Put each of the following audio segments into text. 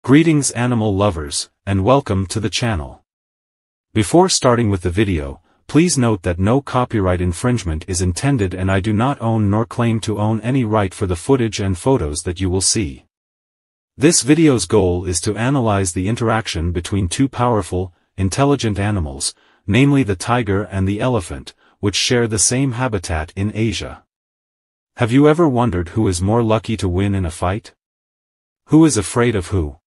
Greetings animal lovers, and welcome to the channel. Before starting with the video, please note that no copyright infringement is intended and I do not own nor claim to own any right for the footage and photos that you will see. This video's goal is to analyze the interaction between two powerful, intelligent animals, namely the tiger and the elephant, which share the same habitat in Asia. Have you ever wondered who is more lucky to win in a fight? Who is afraid of who?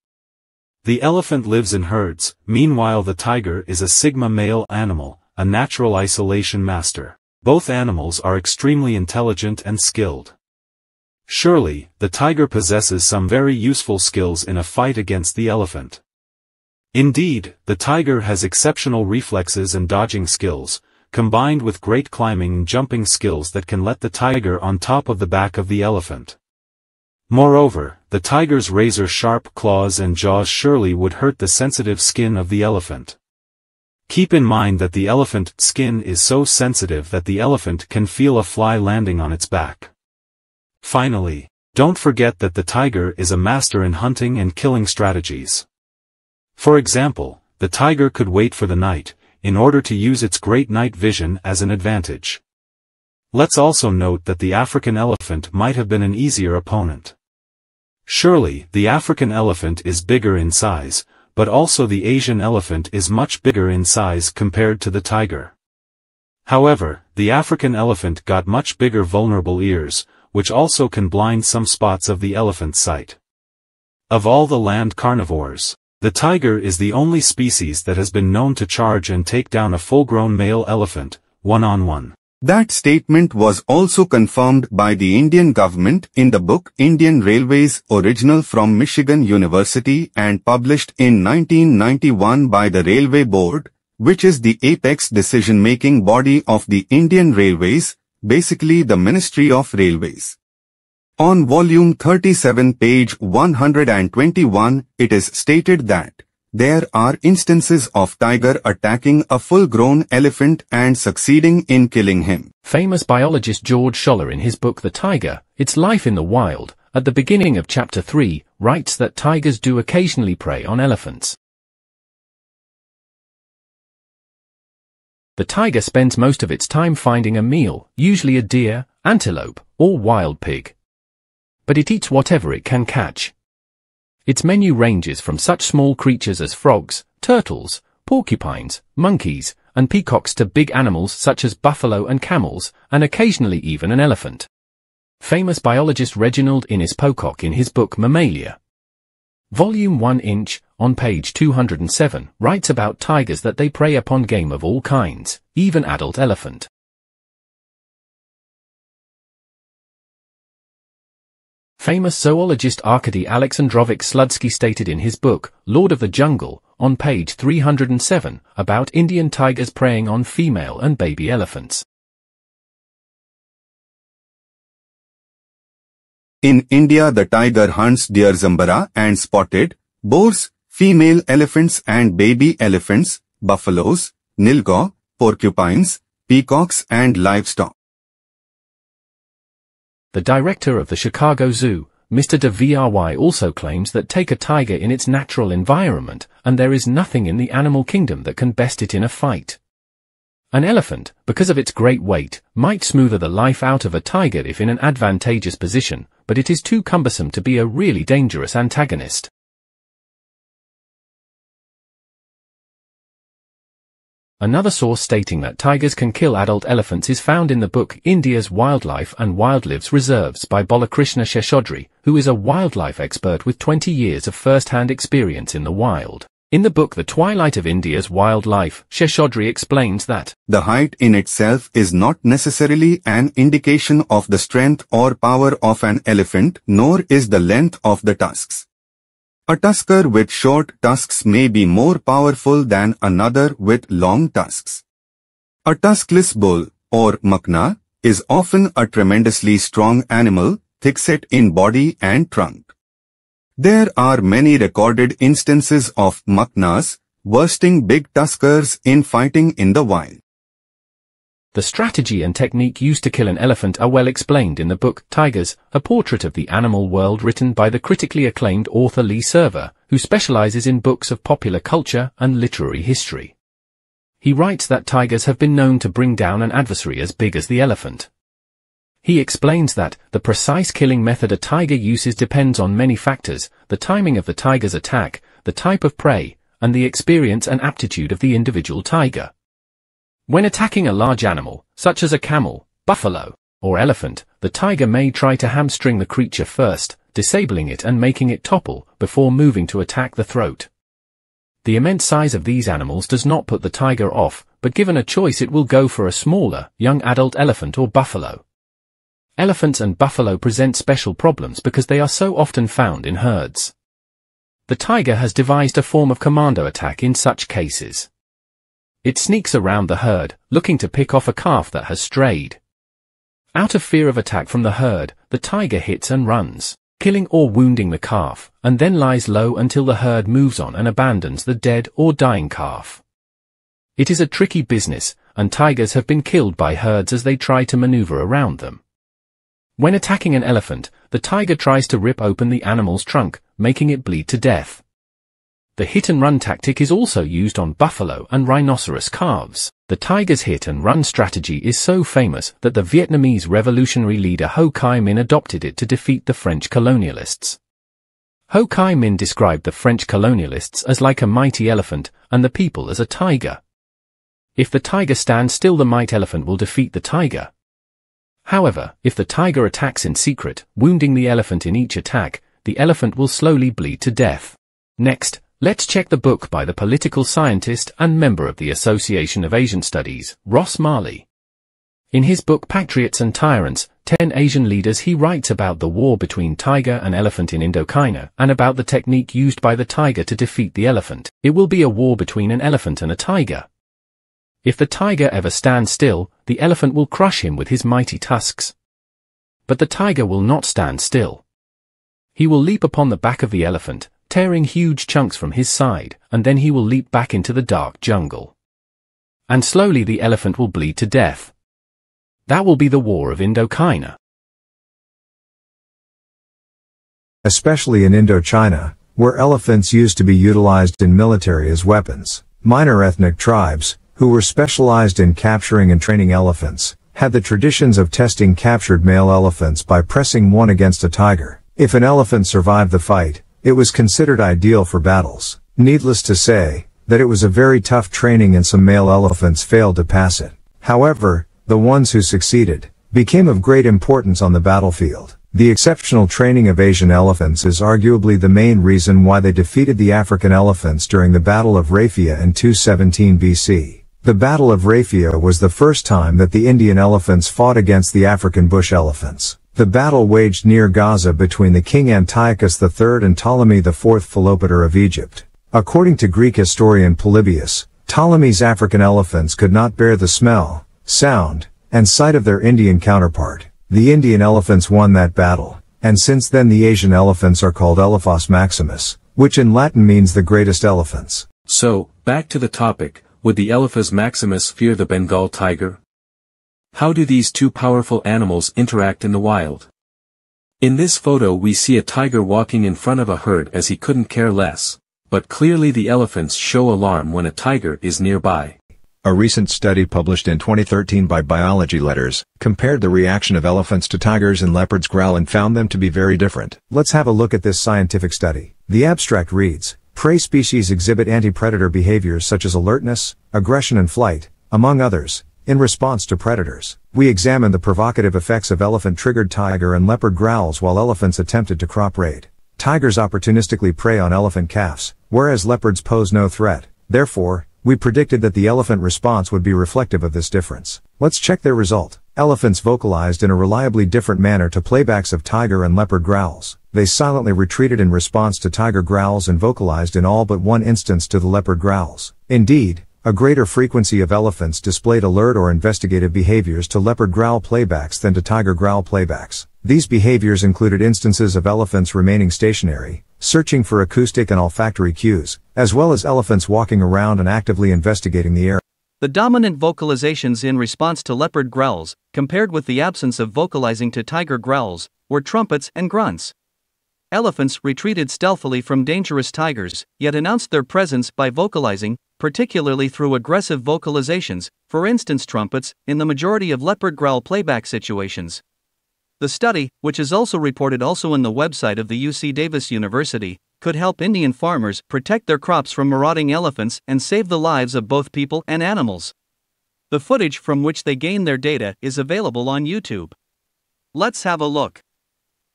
The elephant lives in herds, meanwhile the tiger is a sigma male animal, a natural isolation master. Both animals are extremely intelligent and skilled. Surely, the tiger possesses some very useful skills in a fight against the elephant. Indeed, the tiger has exceptional reflexes and dodging skills, combined with great climbing and jumping skills that can let the tiger on top of the back of the elephant. Moreover, the tiger's razor-sharp claws and jaws surely would hurt the sensitive skin of the elephant. Keep in mind that the elephant's skin is so sensitive that the elephant can feel a fly landing on its back. Finally, don't forget that the tiger is a master in hunting and killing strategies. For example, the tiger could wait for the night, in order to use its great night vision as an advantage. Let's also note that the African elephant might have been an easier opponent. Surely, the African elephant is bigger in size, but also the Asian elephant is much bigger in size compared to the tiger. However, the African elephant got much bigger vulnerable ears, which also can blind some spots of the elephant's sight. Of all the land carnivores, the tiger is the only species that has been known to charge and take down a full-grown male elephant, one-on-one. That statement was also confirmed by the Indian government in the book Indian Railways, original from Michigan University and published in 1991 by the Railway Board, which is the apex decision-making body of the Indian Railways, basically the Ministry of Railways. On volume 37 page 121, it is stated that there are instances of tiger attacking a full-grown elephant and succeeding in killing him. Famous biologist George Scholler in his book The Tiger, Its Life in the Wild, at the beginning of chapter 3, writes that tigers do occasionally prey on elephants. The tiger spends most of its time finding a meal, usually a deer, antelope, or wild pig. But it eats whatever it can catch. Its menu ranges from such small creatures as frogs, turtles, porcupines, monkeys, and peacocks to big animals such as buffalo and camels, and occasionally even an elephant. Famous biologist Reginald Innes Pocock in his book Mammalia, Volume 1 inch, on page 207, writes about tigers that they prey upon game of all kinds, even adult elephant. Famous zoologist Arkady Alexandrovich Slutsky stated in his book, Lord of the Jungle, on page 307, about Indian tigers preying on female and baby elephants. In India, the tiger hunts deer, zambara and spotted boars, female elephants and baby elephants, buffaloes, nilgaw, porcupines, peacocks and livestock. The director of the Chicago Zoo, Mr. de Vry, also claims that take a tiger in its natural environment, and there is nothing in the animal kingdom that can best it in a fight. An elephant, because of its great weight, might smoother the life out of a tiger if in an advantageous position, but it is too cumbersome to be a really dangerous antagonist. Another source stating that tigers can kill adult elephants is found in the book India's Wildlife and Wildlife Reserves by Balakrishna Seshadri, who is a wildlife expert with 20 years of first-hand experience in the wild. In the book The Twilight of India's Wildlife, Seshadri explains that the height in itself is not necessarily an indication of the strength or power of an elephant, nor is the length of the tusks. A tusker with short tusks may be more powerful than another with long tusks. A tuskless bull, or makna, is often a tremendously strong animal, thick-set in body and trunk. There are many recorded instances of maknas worsting big tuskers in fighting in the wild. The strategy and technique used to kill an elephant are well explained in the book Tigers, A Portrait of the Animal World, written by the critically acclaimed author Lee Server, who specializes in books of popular culture and literary history. He writes that tigers have been known to bring down an adversary as big as the elephant. He explains that the precise killing method a tiger uses depends on many factors: the timing of the tiger's attack, the type of prey, and the experience and aptitude of the individual tiger. When attacking a large animal, such as a camel, buffalo, or elephant, the tiger may try to hamstring the creature first, disabling it and making it topple, before moving to attack the throat. The immense size of these animals does not put the tiger off, but given a choice it will go for a smaller, young adult elephant or buffalo. Elephants and buffalo present special problems because they are so often found in herds. The tiger has devised a form of commando attack in such cases. It sneaks around the herd, looking to pick off a calf that has strayed. Out of fear of attack from the herd, the tiger hits and runs, killing or wounding the calf, and then lies low until the herd moves on and abandons the dead or dying calf. It is a tricky business, and tigers have been killed by herds as they try to maneuver around them. When attacking an elephant, the tiger tries to rip open the animal's trunk, making it bleed to death. The hit-and-run tactic is also used on buffalo and rhinoceros calves. The tiger's hit-and-run strategy is so famous that the Vietnamese revolutionary leader Ho Chi Minh adopted it to defeat the French colonialists. Ho Chi Minh described the French colonialists as like a mighty elephant, and the people as a tiger. If the tiger stands still, the mighty elephant will defeat the tiger. However, if the tiger attacks in secret, wounding the elephant in each attack, the elephant will slowly bleed to death. Next, let's check the book by the political scientist and member of the Association of Asian Studies, Ross Marley. In his book Patriots and Tyrants, 10 Asian Leaders, he writes about the war between tiger and elephant in Indochina, and about the technique used by the tiger to defeat the elephant. It will be a war between an elephant and a tiger. If the tiger ever stands still, the elephant will crush him with his mighty tusks. But the tiger will not stand still. He will leap upon the back of the elephant, tearing huge chunks from his side, and then he will leap back into the dark jungle. And slowly the elephant will bleed to death. That will be the War of Indochina. Especially in Indochina, where elephants used to be utilized in military as weapons, minor ethnic tribes, who were specialized in capturing and training elephants, had the traditions of testing captured male elephants by pressing one against a tiger. If an elephant survived the fight, it was considered ideal for battles. Needless to say, that it was a very tough training and some male elephants failed to pass it. However, the ones who succeeded, became of great importance on the battlefield. The exceptional training of Asian elephants is arguably the main reason why they defeated the African elephants during the Battle of Raphia in 217 BC. The Battle of Raphia was the first time that the Indian elephants fought against the African bush elephants. The battle waged near Gaza between the king Antiochus III and Ptolemy IV Philopator of Egypt. According to Greek historian Polybius, Ptolemy's African elephants could not bear the smell, sound, and sight of their Indian counterpart. The Indian elephants won that battle, and since then the Asian elephants are called Elephas maximus, which in Latin means the greatest elephants. So, back to the topic, would the Elephas maximus fear the Bengal tiger? How do these two powerful animals interact in the wild? In this photo we see a tiger walking in front of a herd as he couldn't care less, but clearly the elephants show alarm when a tiger is nearby. A recent study published in 2013 by Biology Letters compared the reaction of elephants to tigers and leopards' growl and found them to be very different. Let's have a look at this scientific study. The abstract reads, prey species exhibit anti-predator behaviors such as alertness, aggression and flight, among others, in response to predators. We examined the provocative effects of elephant-triggered tiger and leopard growls while elephants attempted to crop raid. Tigers opportunistically prey on elephant calves, whereas leopards pose no threat. Therefore, we predicted that the elephant response would be reflective of this difference. Let's check their result. Elephants vocalized in a reliably different manner to playbacks of tiger and leopard growls. They silently retreated in response to tiger growls and vocalized in all but one instance to the leopard growls. Indeed, a greater frequency of elephants displayed alert or investigative behaviors to leopard growl playbacks than to tiger growl playbacks. These behaviors included instances of elephants remaining stationary, searching for acoustic and olfactory cues, as well as elephants walking around and actively investigating the area. The dominant vocalizations in response to leopard growls, compared with the absence of vocalizing to tiger growls, were trumpets and grunts. elephants retreated stealthily from dangerous tigers, yet announced their presence by vocalizing, particularly through aggressive vocalizations, for instance trumpets, in the majority of leopard growl playback situations. The study, which is also reported in the website of the UC Davis University, could help Indian farmers protect their crops from marauding elephants and save the lives of both people and animals. The footage from which they gain their data is available on YouTube. Let's have a look.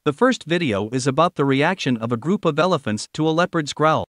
The first video is about the reaction of a group of elephants to a leopard's growl.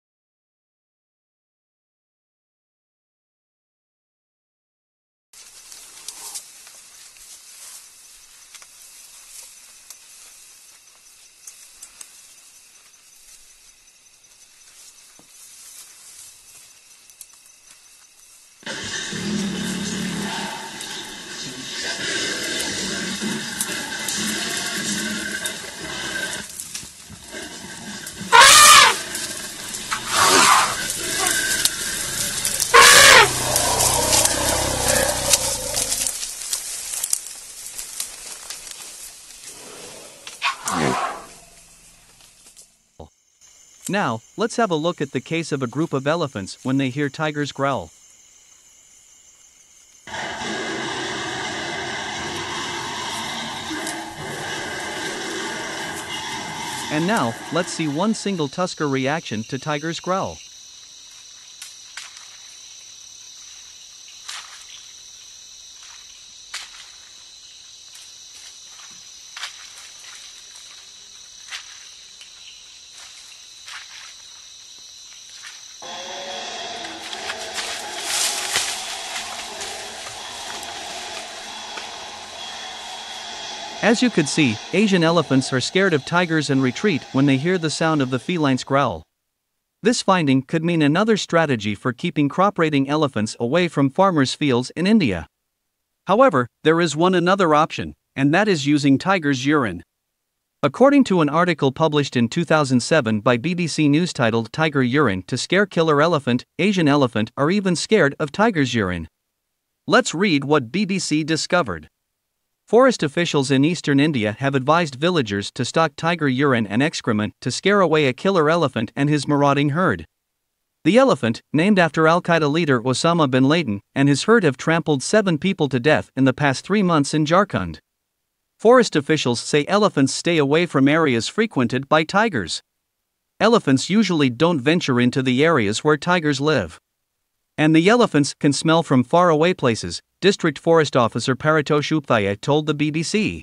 Now, let's have a look at the case of a group of elephants when they hear tigers growl. And now, let's see one single tusker reaction to tiger's growl. As you could see, Asian elephants are scared of tigers and retreat when they hear the sound of the feline's growl. This finding could mean another strategy for keeping crop-raiding elephants away from farmers' fields in India. However, there is another option, and that is using tiger's urine. According to an article published in 2007 by BBC News titled "Tiger Urine to Scare Killer Elephant," Asian elephant are even scared of tiger's urine. Let's read what BBC discovered. Forest officials in eastern India have advised villagers to stock tiger urine and excrement to scare away a killer elephant and his marauding herd. The elephant, named after Al-Qaeda leader Osama bin Laden, and his herd have trampled 7 people to death in the past 3 months in Jharkhand. Forest officials say elephants stay away from areas frequented by tigers. Elephants usually don't venture into the areas where tigers live. And the elephants can smell from faraway places, District Forest Officer Paritosh Upthaya told the BBC.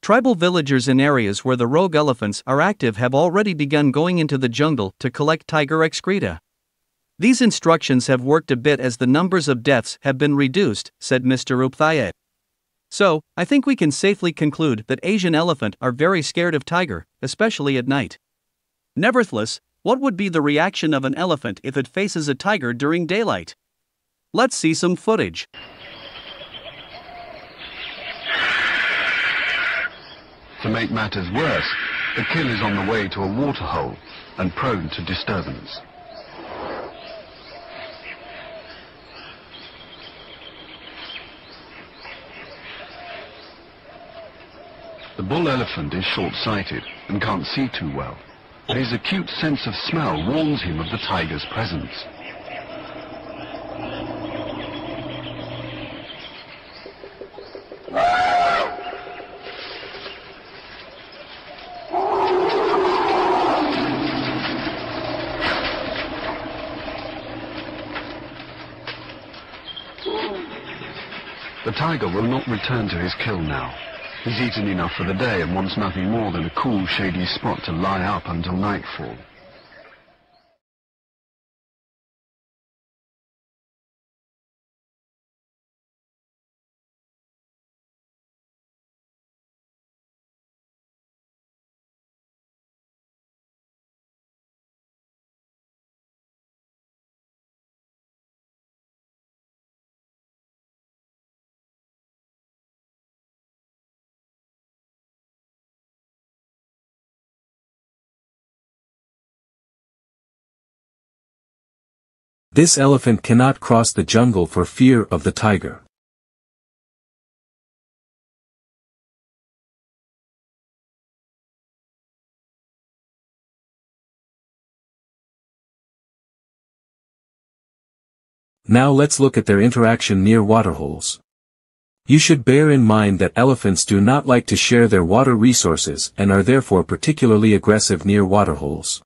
Tribal villagers in areas where the rogue elephants are active have already begun going into the jungle to collect tiger excreta. These instructions have worked a bit as the numbers of deaths have been reduced, said Mr. Upthaya. So, I think we can safely conclude that Asian elephant are very scared of tiger, especially at night. Nevertheless, what would be the reaction of an elephant if it faces a tiger during daylight? Let's see some footage. To make matters worse, the kill is on the way to a waterhole and prone to disturbance. The bull elephant is short-sighted and can't see too well. His acute sense of smell warns him of the tiger's presence. The tiger will not return to his kill now. He's eaten enough for the day and wants nothing more than a cool, shady spot to lie up until nightfall. This elephant cannot cross the jungle for fear of the tiger. Now let's look at their interaction near waterholes. You should bear in mind that elephants do not like to share their water resources and are therefore particularly aggressive near waterholes.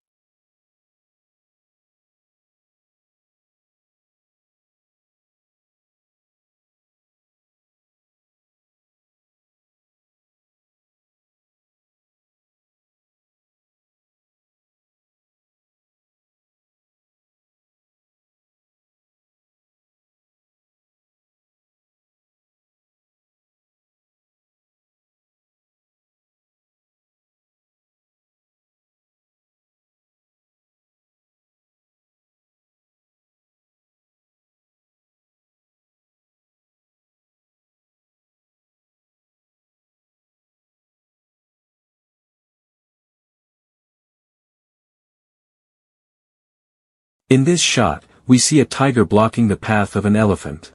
In this shot, we see a tiger blocking the path of an elephant.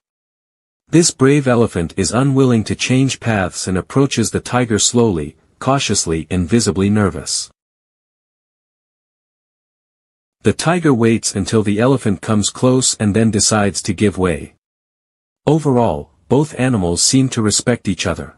This brave elephant is unwilling to change paths and approaches the tiger slowly, cautiously and visibly nervous. The tiger waits until the elephant comes close and then decides to give way. Overall, both animals seem to respect each other.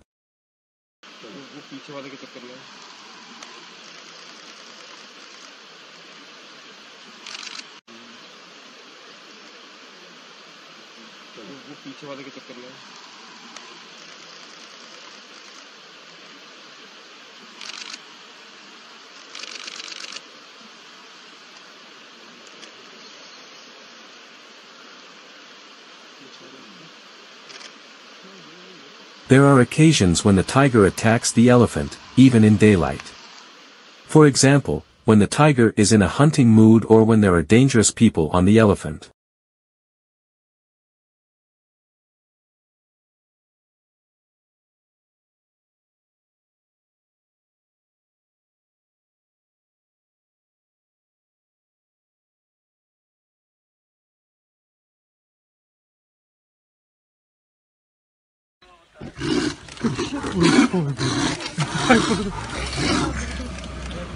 There are occasions when the tiger attacks the elephant, even in daylight. For example, when the tiger is in a hunting mood or when there are dangerous people on the elephant.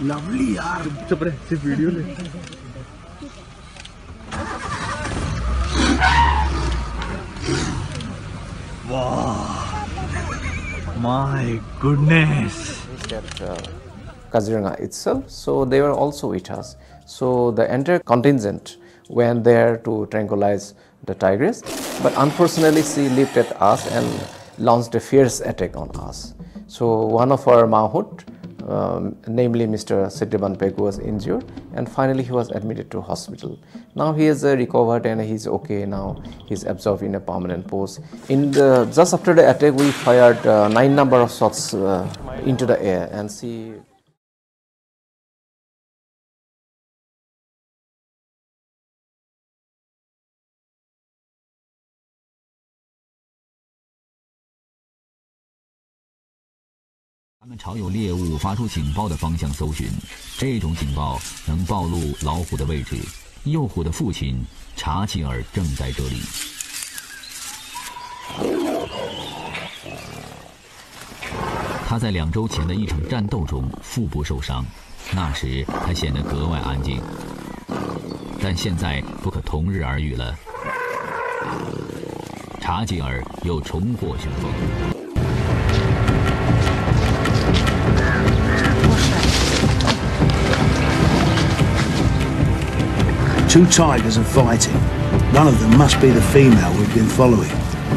Lovely यार चुप रहे सिर्फ video ले wow my goodness at Kaziranga itself, so they were also with us. So the entire contingent went there to tranquilize the tigress, but unfortunately she leaped at us and launched a fierce attack on us. So one of our Mahut, namely Mr. Siddeban Peg, was injured, and finally he was admitted to hospital. Now he is recovered and he is okay now. He is absorbed in a permanent post. Just after the attack, we fired 9 number of shots into the air, and she. 他们朝有猎物发出警报的方向搜寻，这种警报能暴露老虎的位置。幼虎的父亲查吉尔正在这里。他在2周前的一场战斗中腹部受伤，那时他显得格外安静，但现在不可同日而语了。查吉尔又重获雄风。 Two tigers are fighting. One of them must be the female we've been following.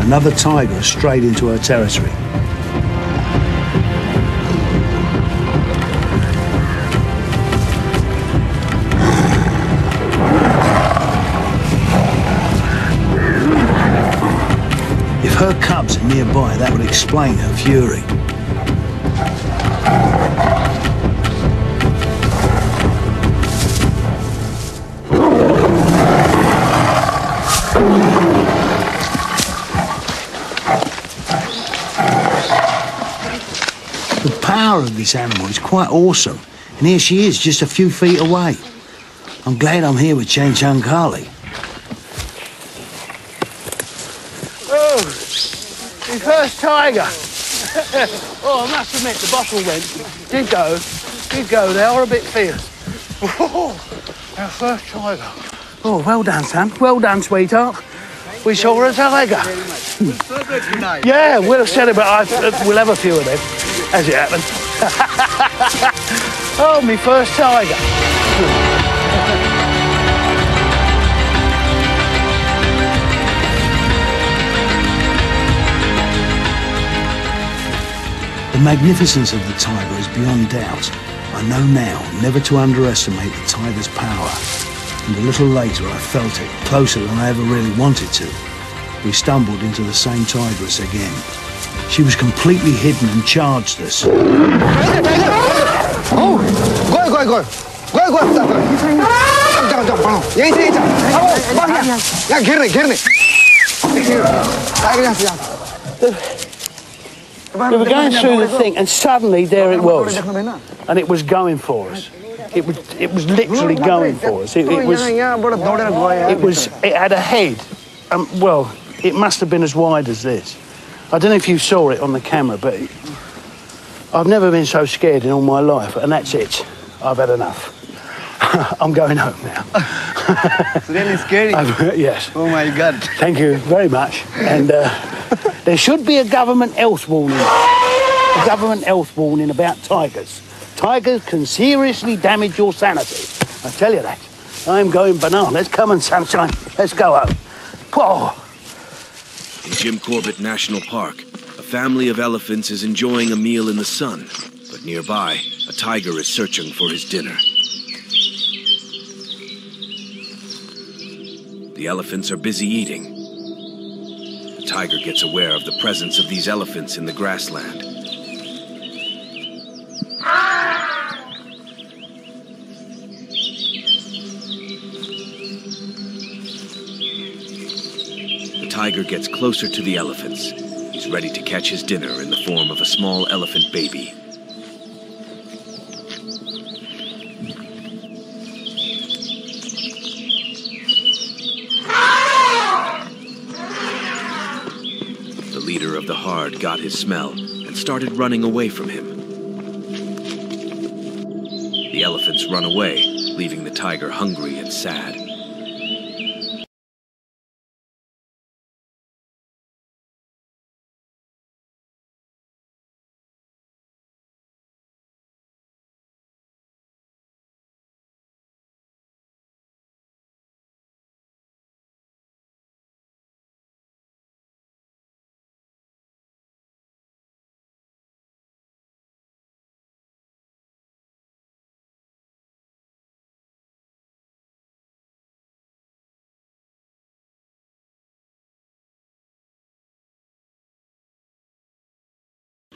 Another tiger has strayed into her territory. If her cubs are nearby, that would explain her fury. The power of this animal is quite awesome, and here she is, just a few feet away. I'm glad I'm here with Chen Chung Kali. Oh, his first tiger. Oh, I must admit, the bottle did go. They are a bit fierce. Oh, our first tiger. Oh, well done, son. Well done, sweetheart. We saw a tiger. Yeah, we'll celebrate. We'll have a few of them, as it happens. Oh, my first tiger. The magnificence of the tiger is beyond doubt. I know now never to underestimate the tiger's power. And a little later I felt it, closer than I ever really wanted to. We stumbled into the same tigress again. She was completely hidden and charged us. Oh, go. We were going through the thing, and suddenly there it was, and it was going for us. It was literally going for us. It had a head. Well, it must have been as wide as this. I don't know if you saw it on the camera, but I've never been so scared in all my life, and that's it. I've had enough. I'm going home now. It's really scary. Yes. Oh my God. Thank you very much. And there should be a government health warning. A government health warning about tigers. Tigers can seriously damage your sanity. I tell you that. I'm going bananas. Come on, sunshine. Let's go home. Whoa. In Jim Corbett National Park, a family of elephants is enjoying a meal in the sun. But nearby, a tiger is searching for his dinner. The elephants are busy eating. The tiger gets aware of the presence of these elephants in the grassland. The tiger gets closer to the elephants. He's ready to catch his dinner in the form of a small elephant baby. The leader of the herd got his smell and started running away from him. The elephants run away, leaving the tiger hungry and sad.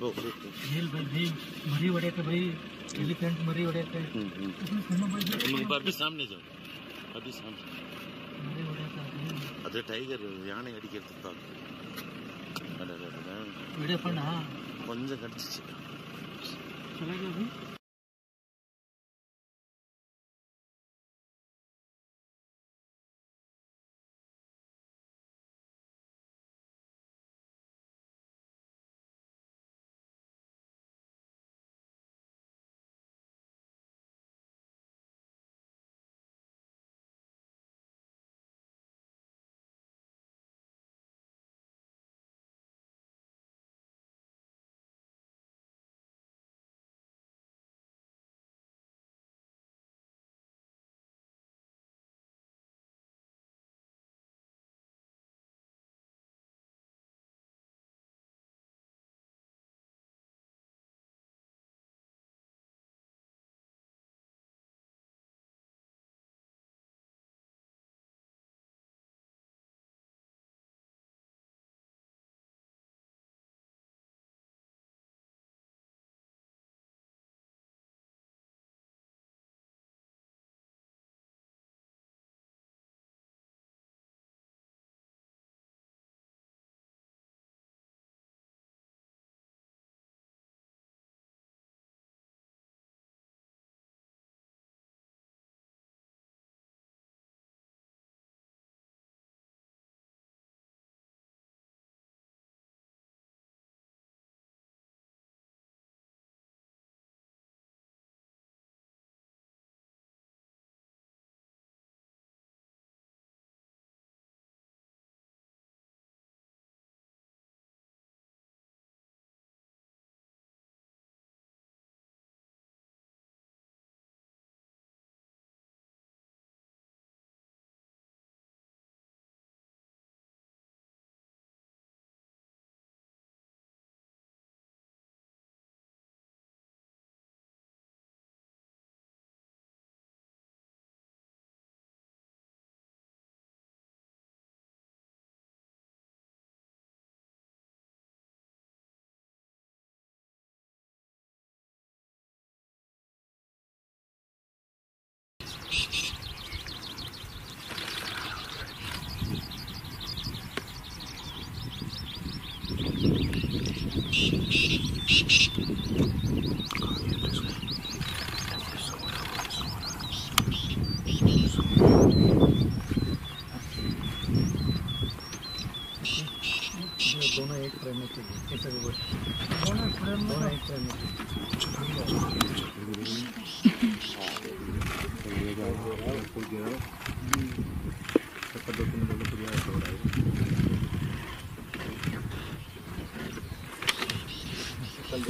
मरी वड़े थे भाई elephant मरी वड़े थे अभी सामने जाओ अभी सामने मरी वड़े थे अरे टाइगर याने अडिक्கிறது பாக்க வீடியோ பண்ணா கொஞ்சம் கடிச்சிச்சு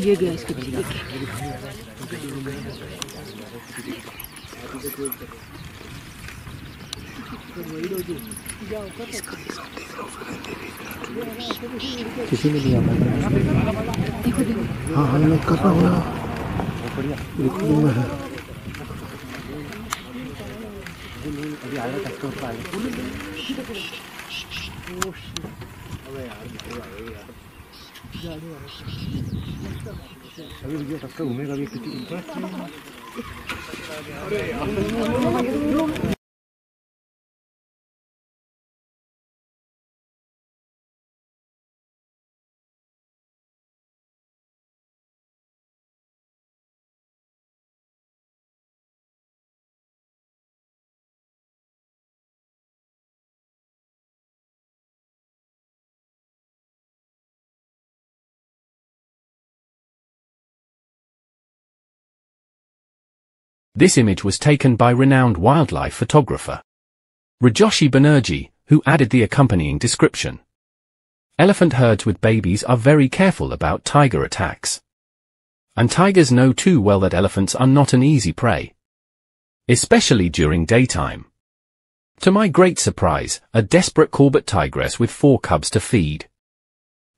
ये गया इसके पीछे किसी ने नहीं आता हाँ हाँ मैं कर रहा हूँ रिकॉर्डिंग में है अभी वीडियो तक घूमेगा अभी किसी This image was taken by renowned wildlife photographer Rajoshi Banerjee, who added the accompanying description. Elephant herds with babies are very careful about tiger attacks. And tigers know too well that elephants are not an easy prey, especially during daytime. To my great surprise, a desperate Corbett tigress with 4 cubs to feed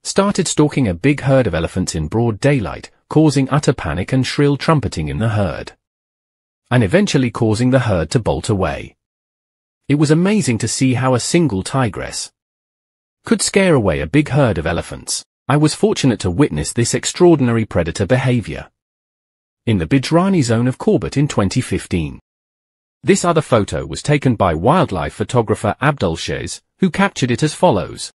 started stalking a big herd of elephants in broad daylight, causing utter panic and shrill trumpeting in the herd, and eventually causing the herd to bolt away. It was amazing to see how a single tigress could scare away a big herd of elephants. I was fortunate to witness this extraordinary predator behavior in the Bijrani zone of Corbett in 2015. This other photo was taken by wildlife photographer Abdul Shez, who captured it as follows.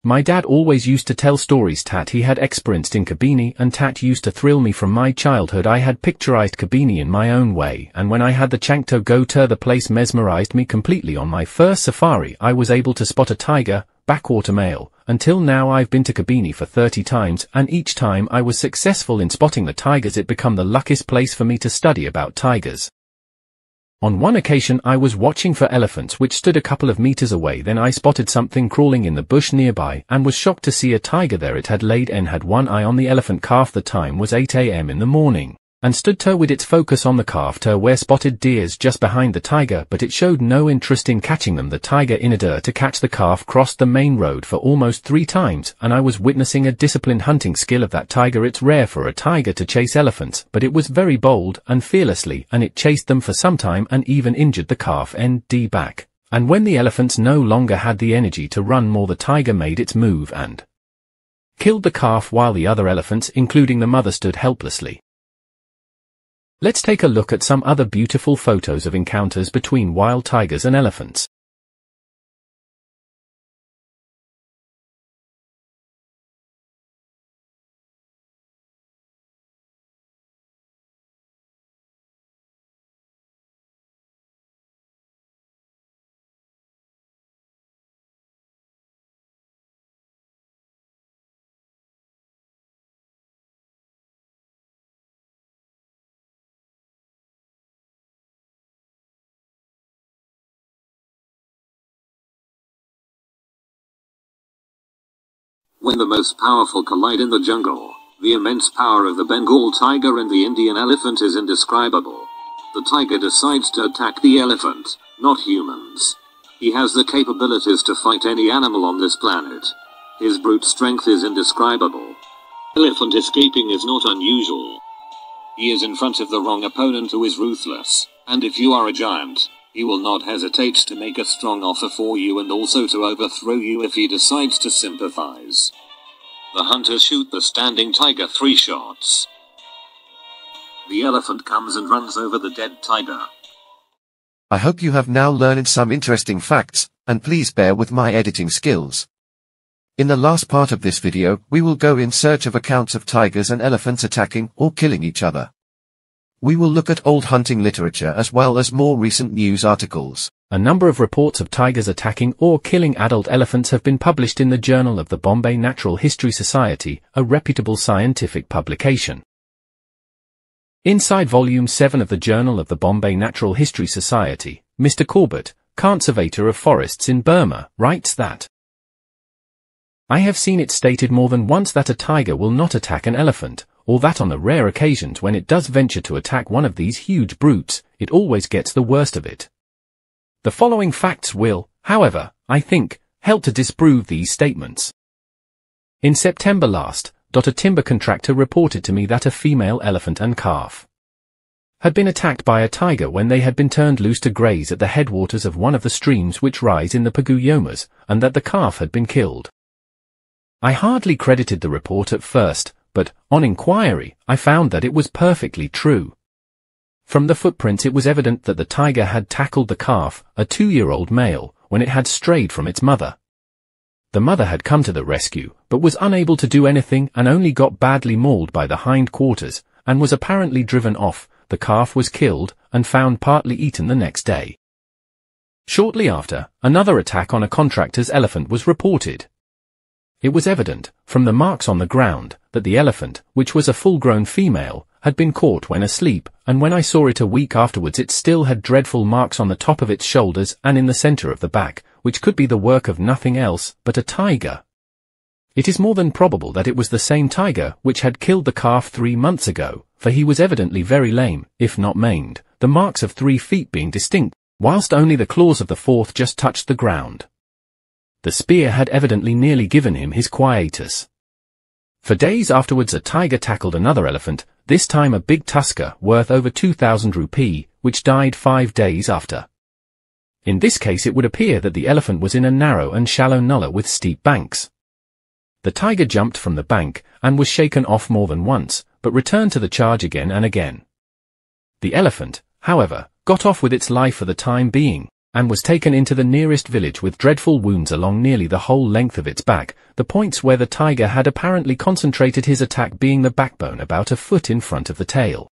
My dad always used to tell stories Tat he had experienced in Kabini, and Tat used to thrill me from my childhood. I had picturized Kabini in my own way, and when I had the chance to go to the place mesmerized me completely. On my first safari I was able to spot a tiger, backwater male. Until now I've been to Kabini for 30 times, and each time I was successful in spotting the tigers. It became the luckiest place for me to study about tigers. On one occasion I was watching for elephants which stood a couple of meters away. Then I spotted something crawling in the bush nearby, and was shocked to see a tiger there. It had laid and had one eye on the elephant calf. The time was 8 a.m. in the morning, and stood with its focus on the calf where spotted deers just behind the tiger, but it showed no interest in catching them. The tiger in order to catch the calf crossed the main road for almost 3 times, and I was witnessing a disciplined hunting skill of that tiger. It's rare for a tiger to chase elephants, but it was very bold and fearlessly, and it chased them for some time and even injured the calf ND back. And when the elephants no longer had the energy to run more, the tiger made its move and killed the calf, while the other elephants, including the mother, stood helplessly. Let's take a look at some other beautiful photos of encounters between wild tigers and elephants. When the most powerful collide in the jungle, the immense power of the Bengal tiger and the Indian elephant is indescribable. The tiger decides to attack the elephant, not humans. He has the capabilities to fight any animal on this planet. His brute strength is indescribable. Elephant escaping is not unusual. He is in front of the wrong opponent who is ruthless, and if you are a giant, he will not hesitate to make a strong offer for you and also to overthrow you if he decides to sympathize. The hunters shoot the standing tiger 3 shots. The elephant comes and runs over the dead tiger, I hope you have now learned some interesting facts, and please bear with my editing skills. In the last part of this video, we will go in search of accounts of tigers and elephants attacking or killing each other. We will look at old hunting literature as well as more recent news articles. A number of reports of tigers attacking or killing adult elephants have been published in the Journal of the Bombay Natural History Society, a reputable scientific publication. Inside Volume 7 of the Journal of the Bombay Natural History Society, Mr. Corbett, conservator of forests in Burma, writes that I have seen it stated more than once that a tiger will not attack an elephant, or that on the rare occasions when it does venture to attack one of these huge brutes, it always gets the worst of it. The following facts will, however, I think, help to disprove these statements. In September last, a timber contractor reported to me that a female elephant and calf had been attacked by a tiger when they had been turned loose to graze at the headwaters of one of the streams which rise in the Paguyomas, and that the calf had been killed. I hardly credited the report at first, but, on inquiry, I found that it was perfectly true. From the footprints it was evident that the tiger had tackled the calf, a 2-year-old male, when it had strayed from its mother. The mother had come to the rescue, but was unable to do anything and only got badly mauled by the hind quarters, and was apparently driven off. The calf was killed, and found partly eaten the next day. Shortly after, another attack on a contractor's elephant was reported. It was evident, from the marks on the ground, that the elephant, which was a full-grown female, had been caught when asleep, and when I saw it a week afterwards it still had dreadful marks on the top of its shoulders and in the center of the back, which could be the work of nothing else but a tiger. It is more than probable that it was the same tiger which had killed the calf 3 months ago, for he was evidently very lame, if not maimed, the marks of 3 feet being distinct, whilst only the claws of the 4th just touched the ground. The spear had evidently nearly given him his quietus. For days afterwards a tiger tackled another elephant, this time a big tusker worth over 2,000 rupee, which died 5 days after. In this case it would appear that the elephant was in a narrow and shallow nullah with steep banks. The tiger jumped from the bank, and was shaken off more than once, but returned to the charge again and again. The elephant, however, got off with its life for the time being, and was taken into the nearest village with dreadful wounds along nearly the whole length of its back, the points where the tiger had apparently concentrated his attack being the backbone about a foot in front of the tail.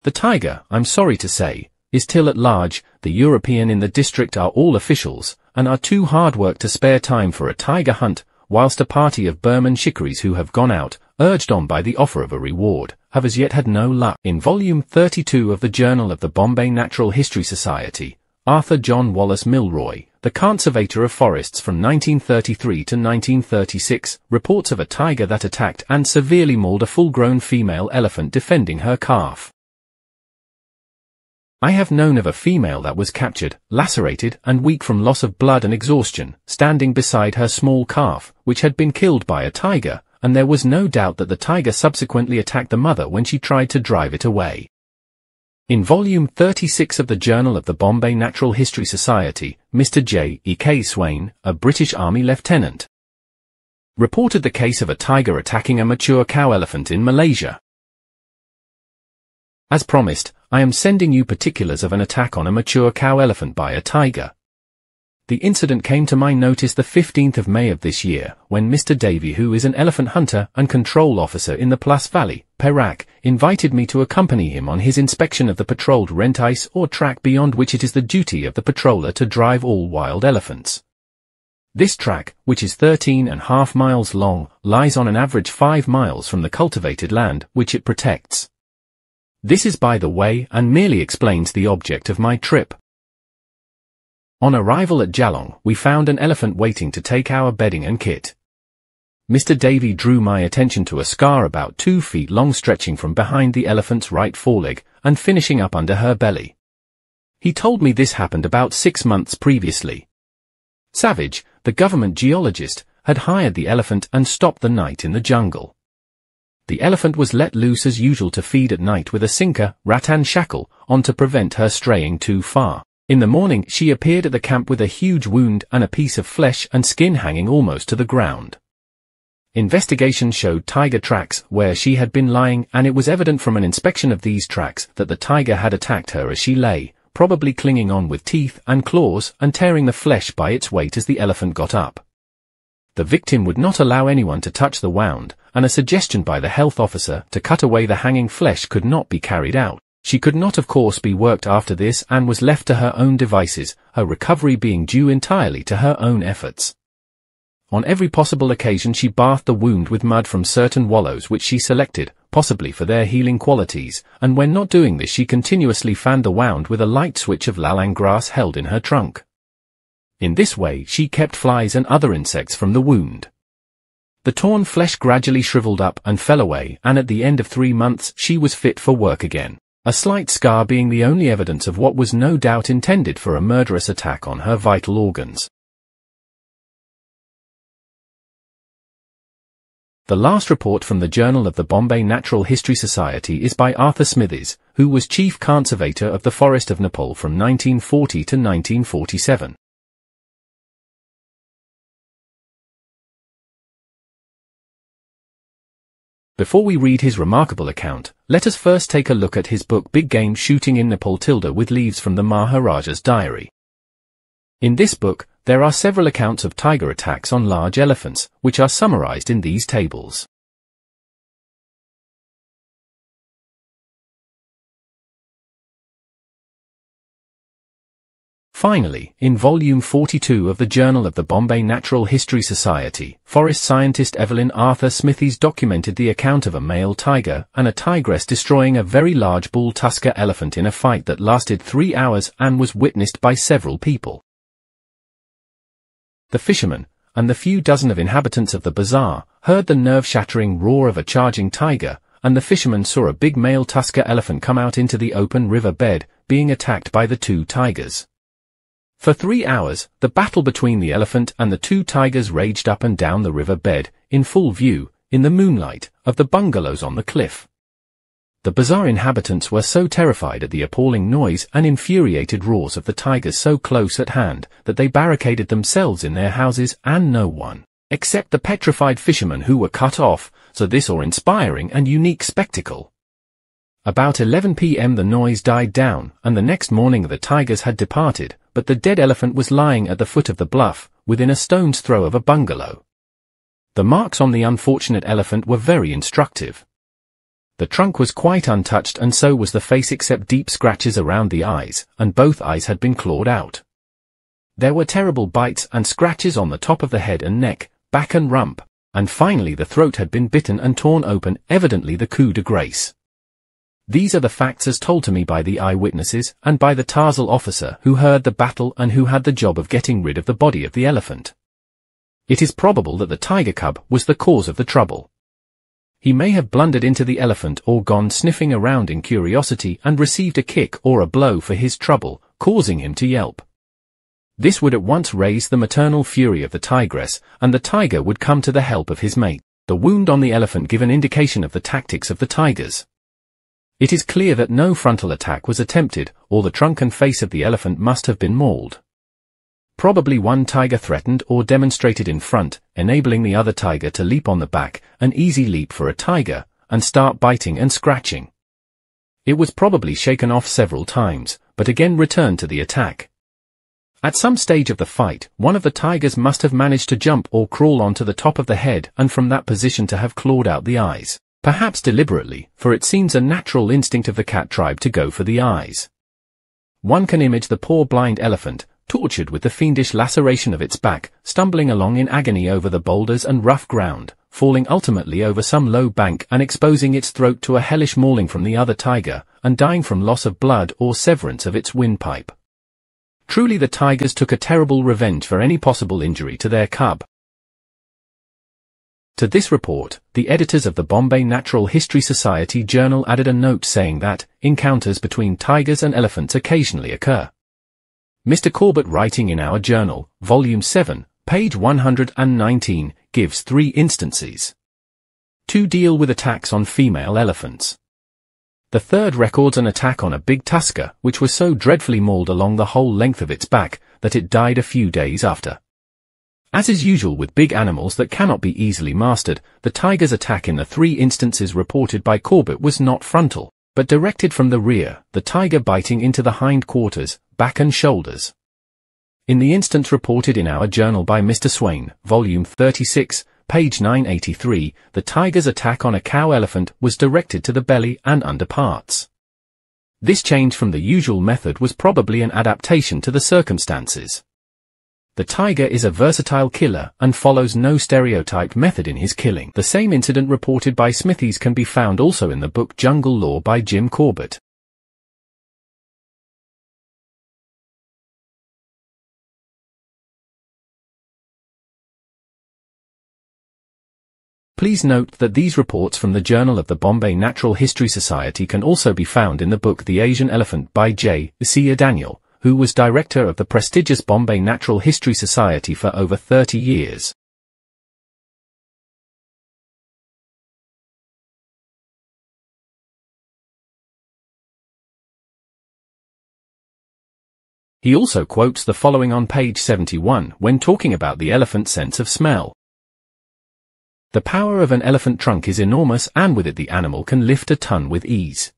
The tiger, I'm sorry to say, is still at large. The European in the district are all officials, and are too hard worked to spare time for a tiger hunt, whilst a party of Burman shikaris who have gone out, urged on by the offer of a reward, have as yet had no luck. In Volume 32 of the Journal of the Bombay Natural History Society, Arthur John Wallace Milroy, the conservator of forests from 1933 to 1936, reports of a tiger that attacked and severely mauled a full-grown female elephant defending her calf. I have known of a female that was captured, lacerated and weak from loss of blood and exhaustion, standing beside her small calf, which had been killed by a tiger, and there was no doubt that the tiger subsequently attacked the mother when she tried to drive it away. In Volume 36 of the Journal of the Bombay Natural History Society, Mr. J. E. K. Swain, a British Army lieutenant, reported the case of a tiger attacking a mature cow elephant in Malaysia. As promised, I am sending you particulars of an attack on a mature cow elephant by a tiger. The incident came to my notice the 15th of May of this year, when Mr. Davy, who is an elephant hunter and control officer in the Plas Valley, Perak, invited me to accompany him on his inspection of the patrolled rent ice or track beyond which it is the duty of the patroller to drive all wild elephants. This track, which is 13.5 miles long, lies on an average 5 miles from the cultivated land which it protects. This is by the way and merely explains the object of my trip. On arrival at Jalong, we found an elephant waiting to take our bedding and kit. Mr. Davy drew my attention to a scar about 2 feet long stretching from behind the elephant's right foreleg and finishing up under her belly. He told me this happened about 6 months previously. Savage, the government geologist, had hired the elephant and stopped the night in the jungle. The elephant was let loose as usual to feed at night with a sinker, rattan shackle, on to prevent her straying too far. In the morning she appeared at the camp with a huge wound and a piece of flesh and skin hanging almost to the ground. Investigation showed tiger tracks where she had been lying, and it was evident from an inspection of these tracks that the tiger had attacked her as she lay, probably clinging on with teeth and claws and tearing the flesh by its weight as the elephant got up. The victim would not allow anyone to touch the wound, and a suggestion by the health officer to cut away the hanging flesh could not be carried out. She could not of course be worked after this and was left to her own devices, her recovery being due entirely to her own efforts. On every possible occasion she bathed the wound with mud from certain wallows which she selected, possibly for their healing qualities, and when not doing this she continuously fanned the wound with a light switch of lalang grass held in her trunk. In this way she kept flies and other insects from the wound. The torn flesh gradually shriveled up and fell away, and at the end of 3 months she was fit for work again, a slight scar being the only evidence of what was no doubt intended for a murderous attack on her vital organs. The last report from the Journal of the Bombay Natural History Society is by Arthur Smithies, who was Chief Conservator of the Forest of Nepal from 1940 to 1947. Before we read his remarkable account, let us first take a look at his book Big Game Shooting in Nepal with leaves from the Maharaja's diary. In this book, there are several accounts of tiger attacks on large elephants, which are summarized in these tables. Finally, in Volume 42 of the Journal of the Bombay Natural History Society, forest scientist Evelyn Arthur Smithies documented the account of a male tiger and a tigress destroying a very large bull tusker elephant in a fight that lasted 3 hours and was witnessed by several people. The fishermen, and the few dozen of inhabitants of the bazaar, heard the nerve-shattering roar of a charging tiger, and the fishermen saw a big male tusker elephant come out into the open river bed, being attacked by the 2 tigers. For 3 hours, the battle between the elephant and the 2 tigers raged up and down the river bed, in full view, in the moonlight, of the bungalows on the cliff. The bazaar inhabitants were so terrified at the appalling noise and infuriated roars of the tigers so close at hand, that they barricaded themselves in their houses and no one, except the petrified fishermen who were cut off, saw this awe-inspiring and unique spectacle. About 11 p.m. the noise died down, and the next morning the tigers had departed, but the dead elephant was lying at the foot of the bluff, within a stone's throw of a bungalow. The marks on the unfortunate elephant were very instructive. The trunk was quite untouched and so was the face except deep scratches around the eyes, and both eyes had been clawed out. There were terrible bites and scratches on the top of the head and neck, back and rump, and finally the throat had been bitten and torn open, evidently the coup de grace. These are the facts as told to me by the eyewitnesses and by the Tahsil officer who heard the battle and who had the job of getting rid of the body of the elephant. It is probable that the tiger cub was the cause of the trouble. He may have blundered into the elephant or gone sniffing around in curiosity and received a kick or a blow for his trouble, causing him to yelp. This would at once raise the maternal fury of the tigress, and the tiger would come to the help of his mate. The wound on the elephant give an indication of the tactics of the tigers. It is clear that no frontal attack was attempted, or the trunk and face of the elephant must have been mauled. Probably one tiger threatened or demonstrated in front, enabling the other tiger to leap on the back, an easy leap for a tiger, and start biting and scratching. It was probably shaken off several times, but again returned to the attack. At some stage of the fight, one of the tigers must have managed to jump or crawl onto the top of the head and from that position to have clawed out the eyes. Perhaps deliberately, for it seems a natural instinct of the cat tribe to go for the eyes. One can image the poor blind elephant, tortured with the fiendish laceration of its back, stumbling along in agony over the boulders and rough ground, falling ultimately over some low bank and exposing its throat to a hellish mauling from the other tiger, and dying from loss of blood or severance of its windpipe. Truly the tigers took a terrible revenge for any possible injury to their cub. To this report, the editors of the Bombay Natural History Society Journal added a note saying that encounters between tigers and elephants occasionally occur. Mr. Corbett, writing in our journal, Volume 7, page 119, gives 3 instances. 2 deal with attacks on female elephants. The third records an attack on a big tusker, which was so dreadfully mauled along the whole length of its back, that it died a few days after. As is usual with big animals that cannot be easily mastered, the tiger's attack in the 3 instances reported by Corbett was not frontal. but directed from the rear, the tiger biting into the hindquarters, back and shoulders. In the instance reported in our journal by Mr. Swain, volume 36, page 983, the tiger's attack on a cow elephant was directed to the belly and underparts. This change from the usual method was probably an adaptation to the circumstances. The tiger is a versatile killer and follows no stereotyped method in his killing. The same incident reported by Smithies can be found also in the book Jungle Law by Jim Corbett. Please note that these reports from the Journal of the Bombay Natural History Society can also be found in the book The Asian Elephant by J. C. Daniel, who was director of the prestigious Bombay Natural History Society for over 30 years. He also quotes the following on page 71 when talking about the elephant's sense of smell. The power of an elephant trunk is enormous, and with it the animal can lift a ton with ease.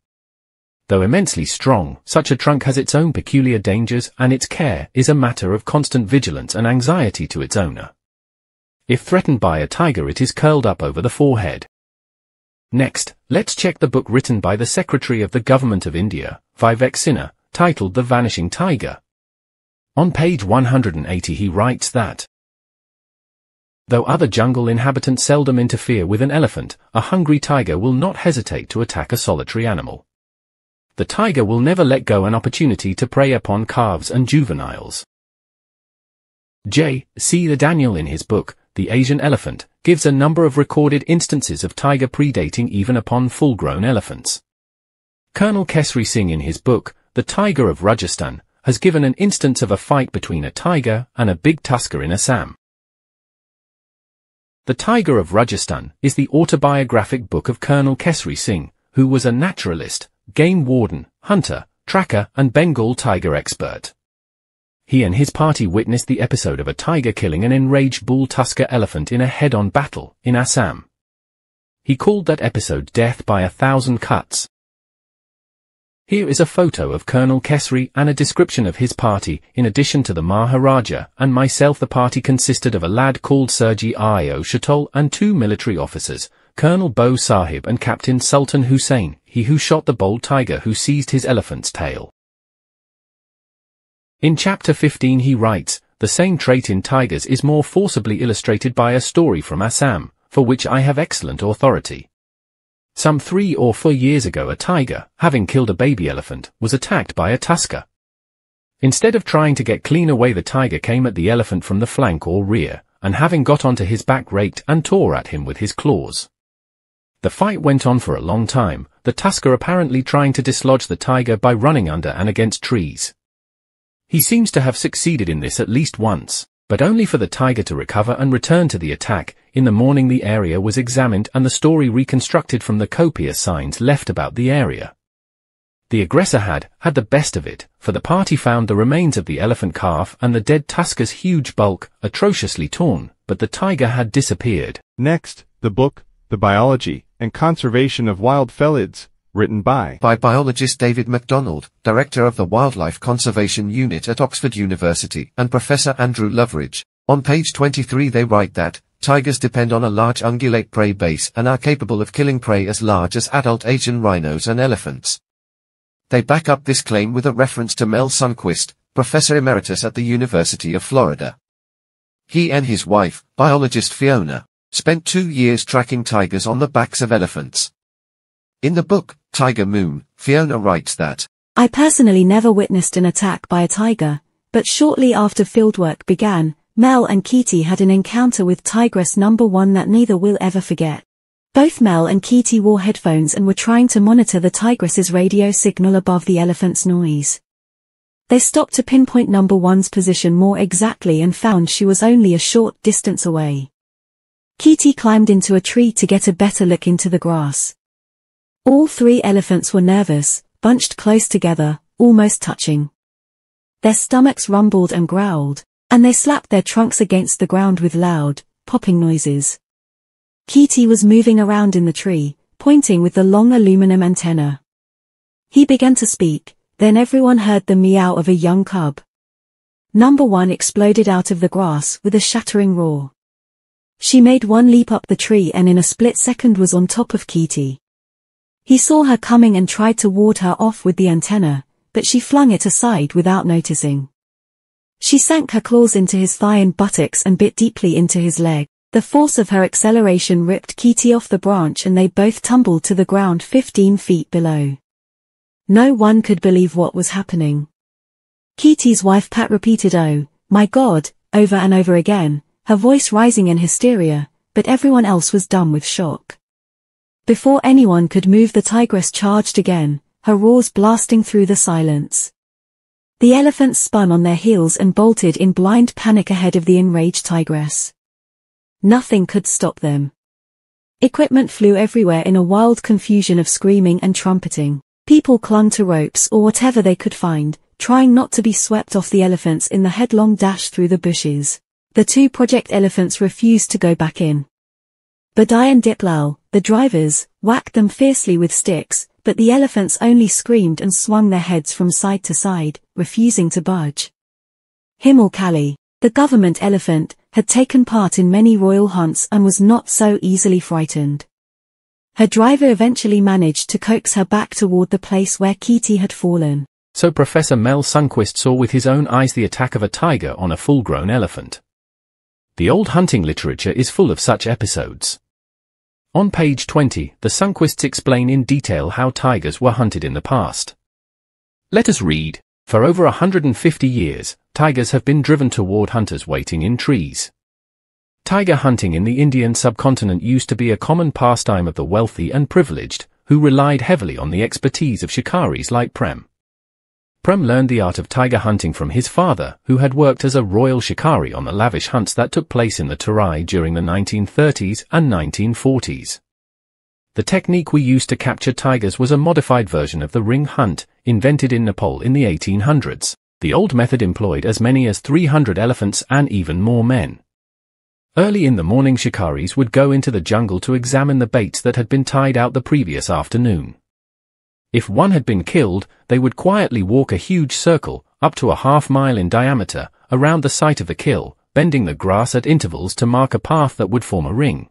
Though immensely strong, such a trunk has its own peculiar dangers, and its care is a matter of constant vigilance and anxiety to its owner. If threatened by a tiger, it is curled up over the forehead. Next, let's check the book written by the Secretary of the Government of India, Vivek Sinha, titled The Vanishing Tiger. On page 180 he writes that, though other jungle inhabitants seldom interfere with an elephant, a hungry tiger will not hesitate to attack a solitary animal. The tiger will never let go an opportunity to prey upon calves and juveniles. J. C. Daniel in his book, The Asian Elephant, gives a number of recorded instances of tiger predating even upon full-grown elephants. Colonel Kesri Singh in his book, The Tiger of Rajasthan, has given an instance of a fight between a tiger and a big tusker in Assam. The Tiger of Rajasthan is the autobiographic book of Colonel Kesri Singh, who was a naturalist, game warden, hunter, tracker and Bengal tiger expert. He and his party witnessed the episode of a tiger killing an enraged bull tusker elephant in a head-on battle in Assam. He called that episode Death by 1,000 Cuts. Here is a photo of Colonel Kesri and a description of his party. In addition to the Maharaja and myself, the party consisted of a lad called Surji Io Shatol and 2 military officers, Colonel Bo Sahib and Captain Sultan Hussain, he who shot the bold tiger who seized his elephant's tail. In chapter 15 he writes, the same trait in tigers is more forcibly illustrated by a story from Assam, for which I have excellent authority. Some 3 or 4 years ago a tiger, having killed a baby elephant, was attacked by a tusker. Instead of trying to get clean away, the tiger came at the elephant from the flank or rear, and having got onto his back raked and tore at him with his claws. The fight went on for a long time, the tusker apparently trying to dislodge the tiger by running under and against trees. He seems to have succeeded in this at least once, but only for the tiger to recover and return to the attack. In the morning the area was examined and the story reconstructed from the copious signs left about the area. The aggressor had the best of it, for the party found the remains of the elephant calf and the dead tusker's huge bulk, atrociously torn, but the tiger had disappeared. Next, the book, The Biology and Conservation of Wild Felids, written by biologist David MacDonald, Director of the Wildlife Conservation Unit at Oxford University, and Professor Andrew Loveridge. On page 23 they write that, tigers depend on a large ungulate prey base and are capable of killing prey as large as adult Asian rhinos and elephants. They back up this claim with a reference to Mel Sundquist, Professor Emeritus at the University of Florida. He and his wife, biologist Fiona, spent 2 years tracking tigers on the backs of elephants. In the book, Tiger Moon, Fiona writes that, I personally never witnessed an attack by a tiger, but shortly after fieldwork began, Mel and Kitty had an encounter with Tigress No. 1 that neither will ever forget. Both Mel and Kitty wore headphones and were trying to monitor the tigress's radio signal above the elephant's noise. They stopped to pinpoint No. 1's position more exactly and found she was only a short distance away. Kitty climbed into a tree to get a better look into the grass. All 3 elephants were nervous, bunched close together, almost touching. Their stomachs rumbled and growled, and they slapped their trunks against the ground with loud, popping noises. Kitty was moving around in the tree, pointing with the long aluminum antenna. He began to speak, then everyone heard the meow of a young cub. Number 1 exploded out of the grass with a shattering roar. She made one leap up the tree and in a split second was on top of Kitty. He saw her coming and tried to ward her off with the antenna, but she flung it aside without noticing. She sank her claws into his thigh and buttocks and bit deeply into his leg. The force of her acceleration ripped Kitty off the branch and they both tumbled to the ground 15 feet below. No one could believe what was happening. Kitty's wife Pat repeated "Oh, my God," over and over again, her voice rising in hysteria, but everyone else was dumb with shock. Before anyone could move, the tigress charged again, her roars blasting through the silence. The elephants spun on their heels and bolted in blind panic ahead of the enraged tigress. Nothing could stop them. Equipment flew everywhere in a wild confusion of screaming and trumpeting. People clung to ropes or whatever they could find, trying not to be swept off the elephants in the headlong dash through the bushes. The 2 project elephants refused to go back in. Badai and Diplal, the drivers, whacked them fiercely with sticks, but the elephants only screamed and swung their heads from side to side, refusing to budge. Himal Kali, the government elephant, had taken part in many royal hunts and was not so easily frightened. Her driver eventually managed to coax her back toward the place where Kitty had fallen. So Professor Mel Sundquist saw with his own eyes the attack of a tiger on a full-grown elephant. The old hunting literature is full of such episodes. On page 20, the Sundquists explain in detail how tigers were hunted in the past. Let us read. For over 150 years, tigers have been driven toward hunters waiting in trees. Tiger hunting in the Indian subcontinent used to be a common pastime of the wealthy and privileged, who relied heavily on the expertise of shikaris like Prem. Prem learned the art of tiger hunting from his father, who had worked as a royal shikari on the lavish hunts that took place in the Terai during the 1930s and 1940s. The technique we used to capture tigers was a modified version of the ring hunt, invented in Nepal in the 1800s. The old method employed as many as 300 elephants and even more men. Early in the morning, shikaris would go into the jungle to examine the baits that had been tied out the previous afternoon. If one had been killed, they would quietly walk a huge circle, up to a half-mile in diameter, around the site of the kill, bending the grass at intervals to mark a path that would form a ring.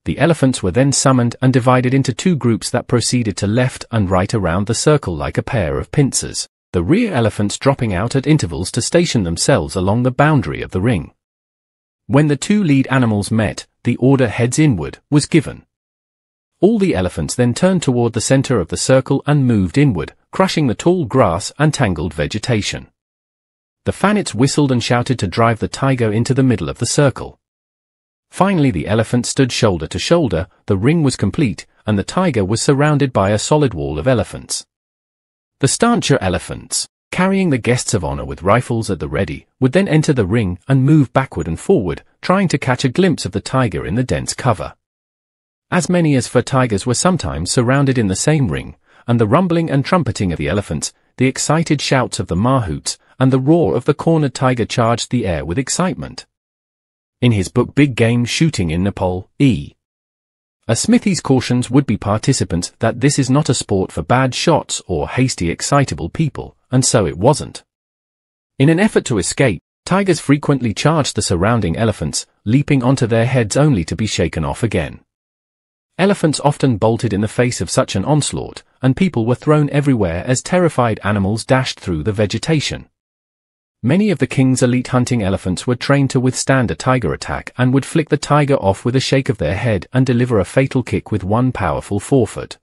The elephants were then summoned and divided into 2 groups that proceeded to left and right around the circle like a pair of pincers, the rear elephants dropping out at intervals to station themselves along the boundary of the ring. When the 2 lead animals met, the order "heads inward" was given. All the elephants then turned toward the center of the circle and moved inward, crushing the tall grass and tangled vegetation. The fannits whistled and shouted to drive the tiger into the middle of the circle. Finally, the elephants stood shoulder to shoulder, the ring was complete, and the tiger was surrounded by a solid wall of elephants. The stancher elephants, carrying the guests of honor with rifles at the ready, would then enter the ring and move backward and forward, trying to catch a glimpse of the tiger in the dense cover. As many as 4 tigers were sometimes surrounded in the same ring, and the rumbling and trumpeting of the elephants, the excited shouts of the mahouts, and the roar of the cornered tiger charged the air with excitement. In his book Big Game Shooting in Nepal, E. A. Smithies cautions would-be participants that this is not a sport for bad shots or hasty excitable people, and so it wasn't. In an effort to escape, tigers frequently charged the surrounding elephants, leaping onto their heads only to be shaken off again. Elephants often bolted in the face of such an onslaught, and people were thrown everywhere as terrified animals dashed through the vegetation. Many of the king's elite hunting elephants were trained to withstand a tiger attack and would flick the tiger off with a shake of their head and deliver a fatal kick with one powerful forefoot.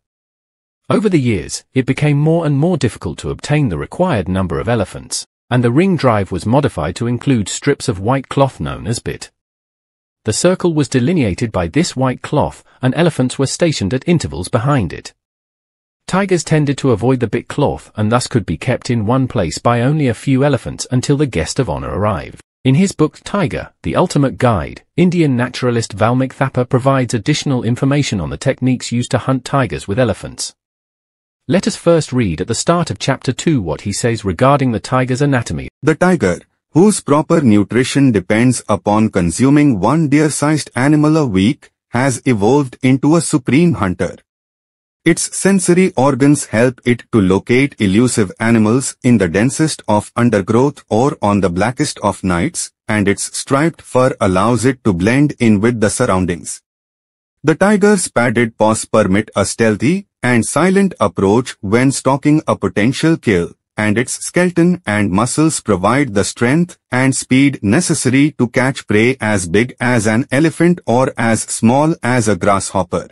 Over the years, it became more and more difficult to obtain the required number of elephants, and the ring drive was modified to include strips of white cloth known as bit. The circle was delineated by this white cloth, and elephants were stationed at intervals behind it. Tigers tended to avoid the bit cloth and thus could be kept in one place by only a few elephants until the guest of honor arrived. In his book Tiger, The Ultimate Guide, Indian naturalist Valmik Thapa provides additional information on the techniques used to hunt tigers with elephants. Let us first read at the start of chapter 2 what he says regarding the tiger's anatomy. The tiger, whose proper nutrition depends upon consuming one deer-sized animal a week, has evolved into a supreme hunter. Its sensory organs help it to locate elusive animals in the densest of undergrowth or on the blackest of nights, and its striped fur allows it to blend in with the surroundings. The tiger's padded paws permit a stealthy and silent approach when stalking a potential kill, and its skeleton and muscles provide the strength and speed necessary to catch prey as big as an elephant or as small as a grasshopper.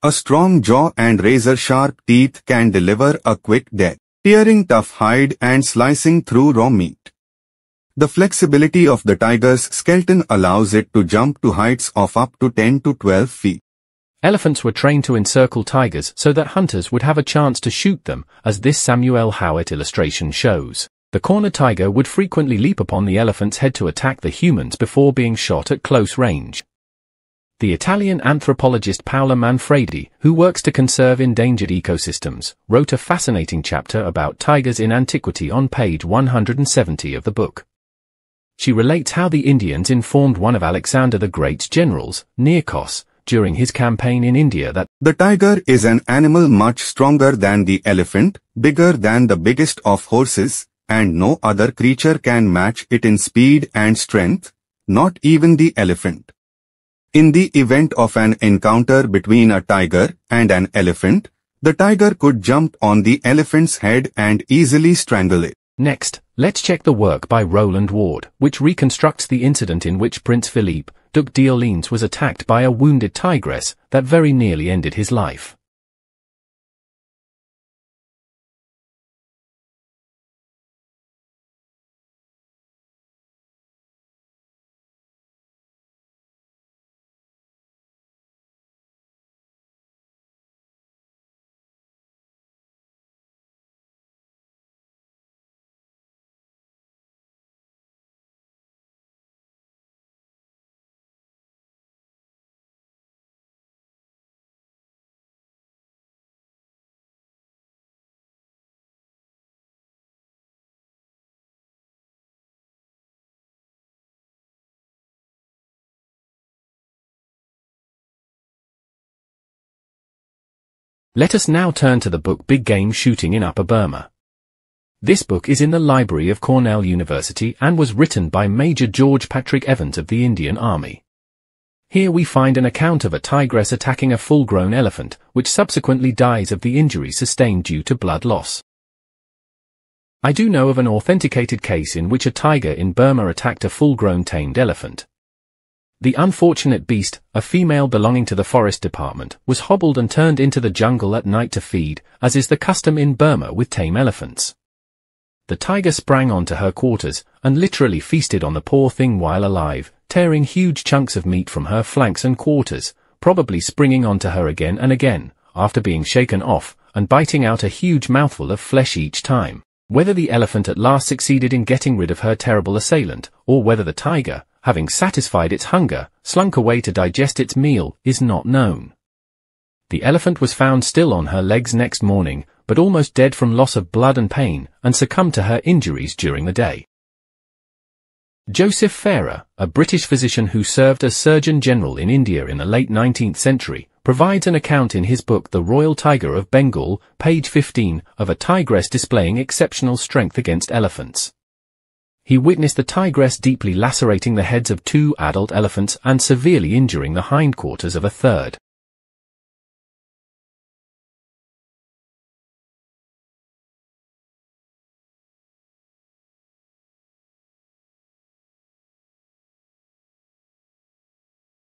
A strong jaw and razor-sharp teeth can deliver a quick death, tearing tough hide and slicing through raw meat. The flexibility of the tiger's skeleton allows it to jump to heights of up to 10 to 12 feet. Elephants were trained to encircle tigers so that hunters would have a chance to shoot them, as this Samuel Howitt illustration shows. The cornered tiger would frequently leap upon the elephant's head to attack the humans before being shot at close range. The Italian anthropologist Paolo Manfredi, who works to conserve endangered ecosystems, wrote a fascinating chapter about tigers in antiquity on page 170 of the book. She relates how the Indians informed one of Alexander the Great's generals, Nearchus, during his campaign in India that the tiger is an animal much stronger than the elephant, bigger than the biggest of horses, and no other creature can match it in speed and strength, not even the elephant. In the event of an encounter between a tiger and an elephant, the tiger could jump on the elephant's head and easily strangle it. Next, let's check the work by Roland Ward, which reconstructs the incident in which Prince Philippe, Duc d'Orléans, was attacked by a wounded tigress that very nearly ended his life. Let us now turn to the book Big Game Shooting in Upper Burma. This book is in the library of Cornell University and was written by Major George Patrick Evans of the Indian Army. Here we find an account of a tigress attacking a full-grown elephant, which subsequently dies of the injuries sustained due to blood loss. I do know of an authenticated case in which a tiger in Burma attacked a full-grown tamed elephant. The unfortunate beast, a female belonging to the forest department, was hobbled and turned into the jungle at night to feed, as is the custom in Burma with tame elephants. The tiger sprang onto her quarters, and literally feasted on the poor thing while alive, tearing huge chunks of meat from her flanks and quarters, probably springing onto her again and again, after being shaken off, and biting out a huge mouthful of flesh each time. Whether the elephant at last succeeded in getting rid of her terrible assailant, or whether the tiger, having satisfied its hunger, slunk away to digest its meal, is not known. The elephant was found still on her legs next morning, but almost dead from loss of blood and pain, and succumbed to her injuries during the day. Joseph Farrer, a British physician who served as Surgeon General in India in the late 19th century, provides an account in his book The Royal Tiger of Bengal, page 15, of a tigress displaying exceptional strength against elephants. He witnessed the tigress deeply lacerating the heads of 2 adult elephants and severely injuring the hindquarters of a third.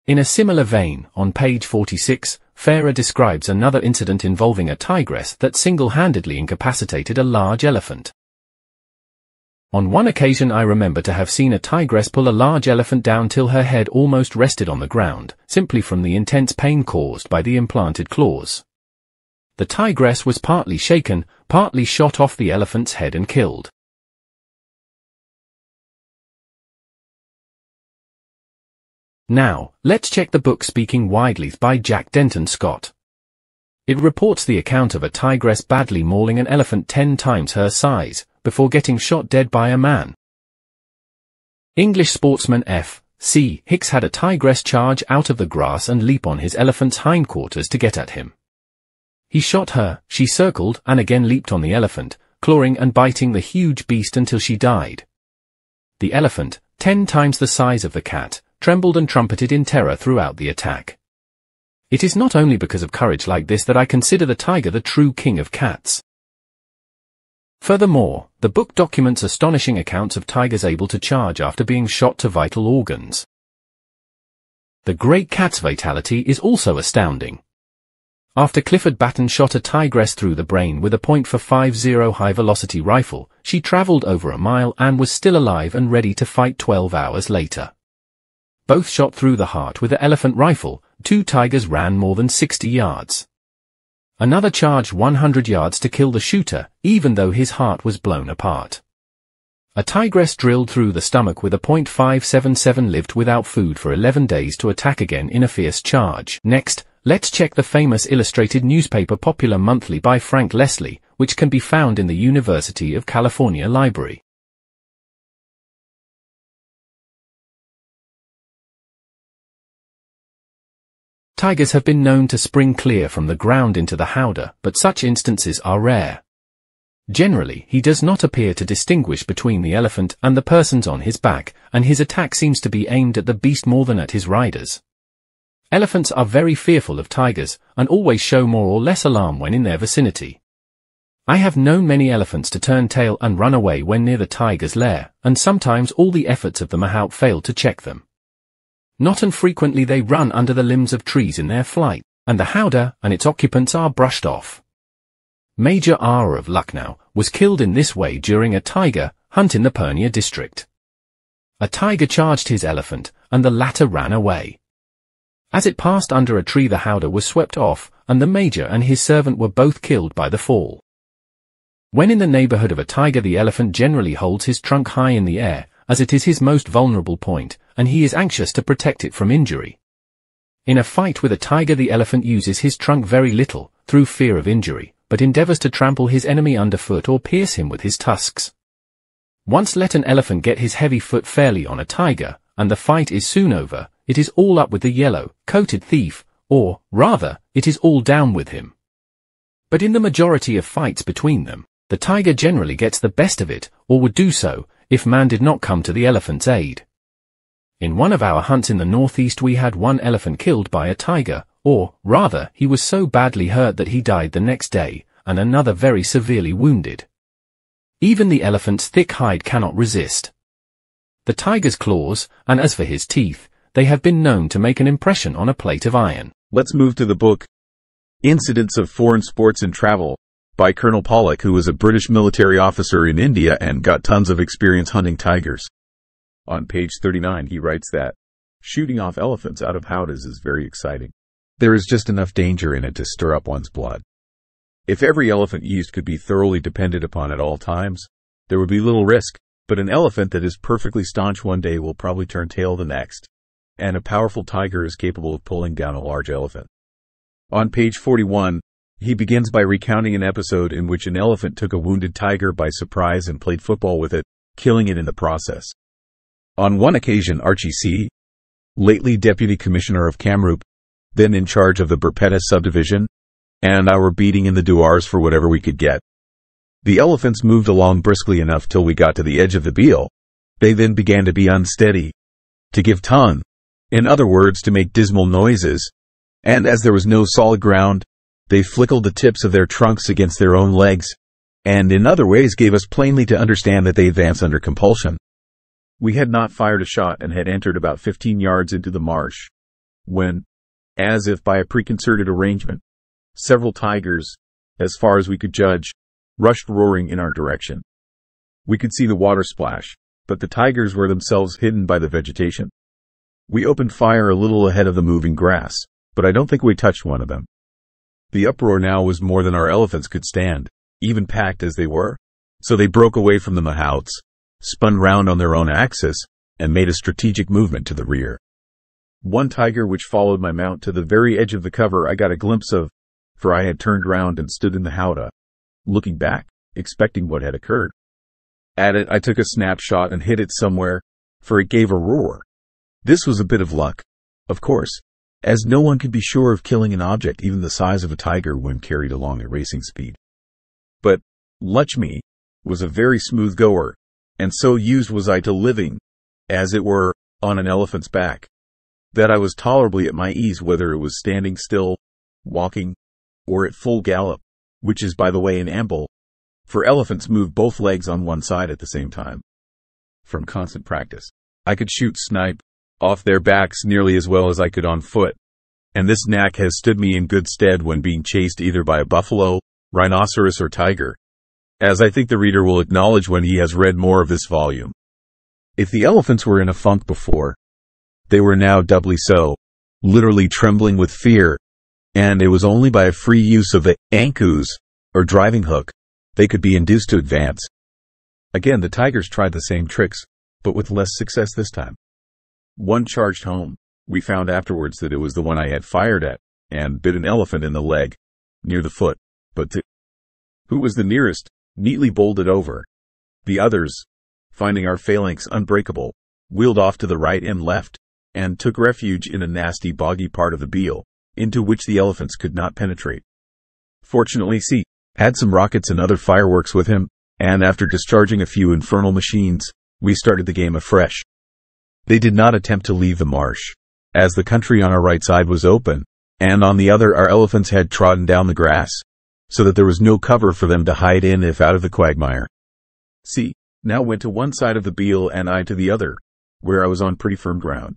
In a similar vein, on page 46, Farrer describes another incident involving a tigress that single-handedly incapacitated a large elephant. On one occasion I remember to have seen a tigress pull a large elephant down till her head almost rested on the ground, simply from the intense pain caused by the implanted claws. The tigress was partly shaken, partly shot off the elephant's head and killed. Now, let's check the book Speaking Widely by Jack Denton Scott. It reports the account of a tigress badly mauling an elephant 10 times her size, before getting shot dead by a man. English sportsman F.C. Hicks had a tigress charge out of the grass and leap on his elephant's hindquarters to get at him. He shot her, she circled and again leaped on the elephant, clawing and biting the huge beast until she died. The elephant, 10 times the size of the cat, trembled and trumpeted in terror throughout the attack. It is not only because of courage like this that I consider the tiger the true king of cats. Furthermore, the book documents astonishing accounts of tigers able to charge after being shot to vital organs. The great cat's fatality is also astounding. After Clifford Batten shot a tigress through the brain with a .450 high-velocity rifle, she traveled over a mile and was still alive and ready to fight 12 hours later. Both shot through the heart with the elephant rifle. 2 tigers ran more than 60 yards. Another charged 100 yards to kill the shooter, even though his heart was blown apart. A tigress drilled through the stomach with a .577 lived without food for 11 days to attack again in a fierce charge. Next, let's check the famous illustrated newspaper Popular Monthly by Frank Leslie, which can be found in the University of California Library. Tigers have been known to spring clear from the ground into the howdah, but such instances are rare. Generally, he does not appear to distinguish between the elephant and the persons on his back, and his attack seems to be aimed at the beast more than at his riders. Elephants are very fearful of tigers, and always show more or less alarm when in their vicinity. I have known many elephants to turn tail and run away when near the tiger's lair, and sometimes all the efforts of the mahout fail to check them. Not infrequently they run under the limbs of trees in their flight, and the howdah and its occupants are brushed off. Major R of Lucknow was killed in this way during a tiger hunt in the Purnia district. A tiger charged his elephant, and the latter ran away. As it passed under a tree, the howdah was swept off, and the major and his servant were both killed by the fall. When in the neighborhood of a tiger, the elephant generally holds his trunk high in the air, as it is his most vulnerable point, and he is anxious to protect it from injury. In a fight with a tiger, the elephant uses his trunk very little, through fear of injury, but endeavors to trample his enemy underfoot or pierce him with his tusks. Once let an elephant get his heavy foot fairly on a tiger, and the fight is soon over, it is all up with the yellow-coated thief, or, rather, it is all down with him. But in the majority of fights between them, the tiger generally gets the best of it, or would do so, if man did not come to the elephant's aid. In one of our hunts in the northeast we had one elephant killed by a tiger, or, rather, he was so badly hurt that he died the next day, and another very severely wounded. Even the elephant's thick hide cannot resist the tiger's claws, and as for his teeth, they have been known to make an impression on a plate of iron. Let's move to the book Incidents of Foreign Sports and Travel by Colonel Pollock, who was a British military officer in India and got tons of experience hunting tigers. On page 39 he writes that shooting off elephants out of howdahs is very exciting. There is just enough danger in it to stir up one's blood. If every elephant used could be thoroughly depended upon at all times, there would be little risk, but an elephant that is perfectly staunch one day will probably turn tail the next, and a powerful tiger is capable of pulling down a large elephant. On page 41, he begins by recounting an episode in which an elephant took a wounded tiger by surprise and played football with it, killing it in the process. On one occasion, Archie C., lately Deputy Commissioner of Kamrup, then in charge of the Barpeta subdivision, and I were beating in the douars for whatever we could get. The elephants moved along briskly enough till we got to the edge of the beel. They then began to be unsteady, to give tongue, in other words, to make dismal noises, and as there was no solid ground, they flickled the tips of their trunks against their own legs, and in other ways gave us plainly to understand that they advanced under compulsion. We had not fired a shot and had entered about 15 yards into the marsh, when, as if by a preconcerted arrangement, several tigers, as far as we could judge, rushed roaring in our direction. We could see the water splash, but the tigers were themselves hidden by the vegetation. We opened fire a little ahead of the moving grass, but I don't think we touched one of them. The uproar now was more than our elephants could stand, even packed as they were, so they broke away from the mahouts, spun round on their own axis, and made a strategic movement to the rear. One tiger which followed my mount to the very edge of the cover I got a glimpse of, for I had turned round and stood in the howdah, looking back, expecting what had occurred. At it I took a snapshot and hit it somewhere, for it gave a roar. This was a bit of luck, of course, as no one could be sure of killing an object even the size of a tiger when carried along at racing speed. But Lakshmi was a very smooth goer, and so used was I to living, as it were, on an elephant's back, that I was tolerably at my ease whether it was standing still, walking, or at full gallop, which is by the way an amble, for elephants move both legs on one side at the same time. From constant practice, I could shoot snipe off their backs nearly as well as I could on foot, and this knack has stood me in good stead when being chased either by a buffalo, rhinoceros or tiger, as I think the reader will acknowledge when he has read more of this volume. If the elephants were in a funk before, they were now doubly so, literally trembling with fear, and it was only by a free use of the ankus, or driving hook, they could be induced to advance. Again, the tigers tried the same tricks, but with less success this time. One charged home. We found afterwards that it was the one I had fired at, and bit an elephant in the leg, near the foot, but who was the nearest, neatly bowled it over. The others, finding our phalanx unbreakable, wheeled off to the right and left, and took refuge in a nasty boggy part of the Beale, into which the elephants could not penetrate. Fortunately, C had some rockets and other fireworks with him, and after discharging a few infernal machines, we started the game afresh. They did not attempt to leave the marsh, as the country on our right side was open, and on the other our elephants had trodden down the grass, so that there was no cover for them to hide in if out of the quagmire. C now went to one side of the Beale and I to the other, where I was on pretty firm ground.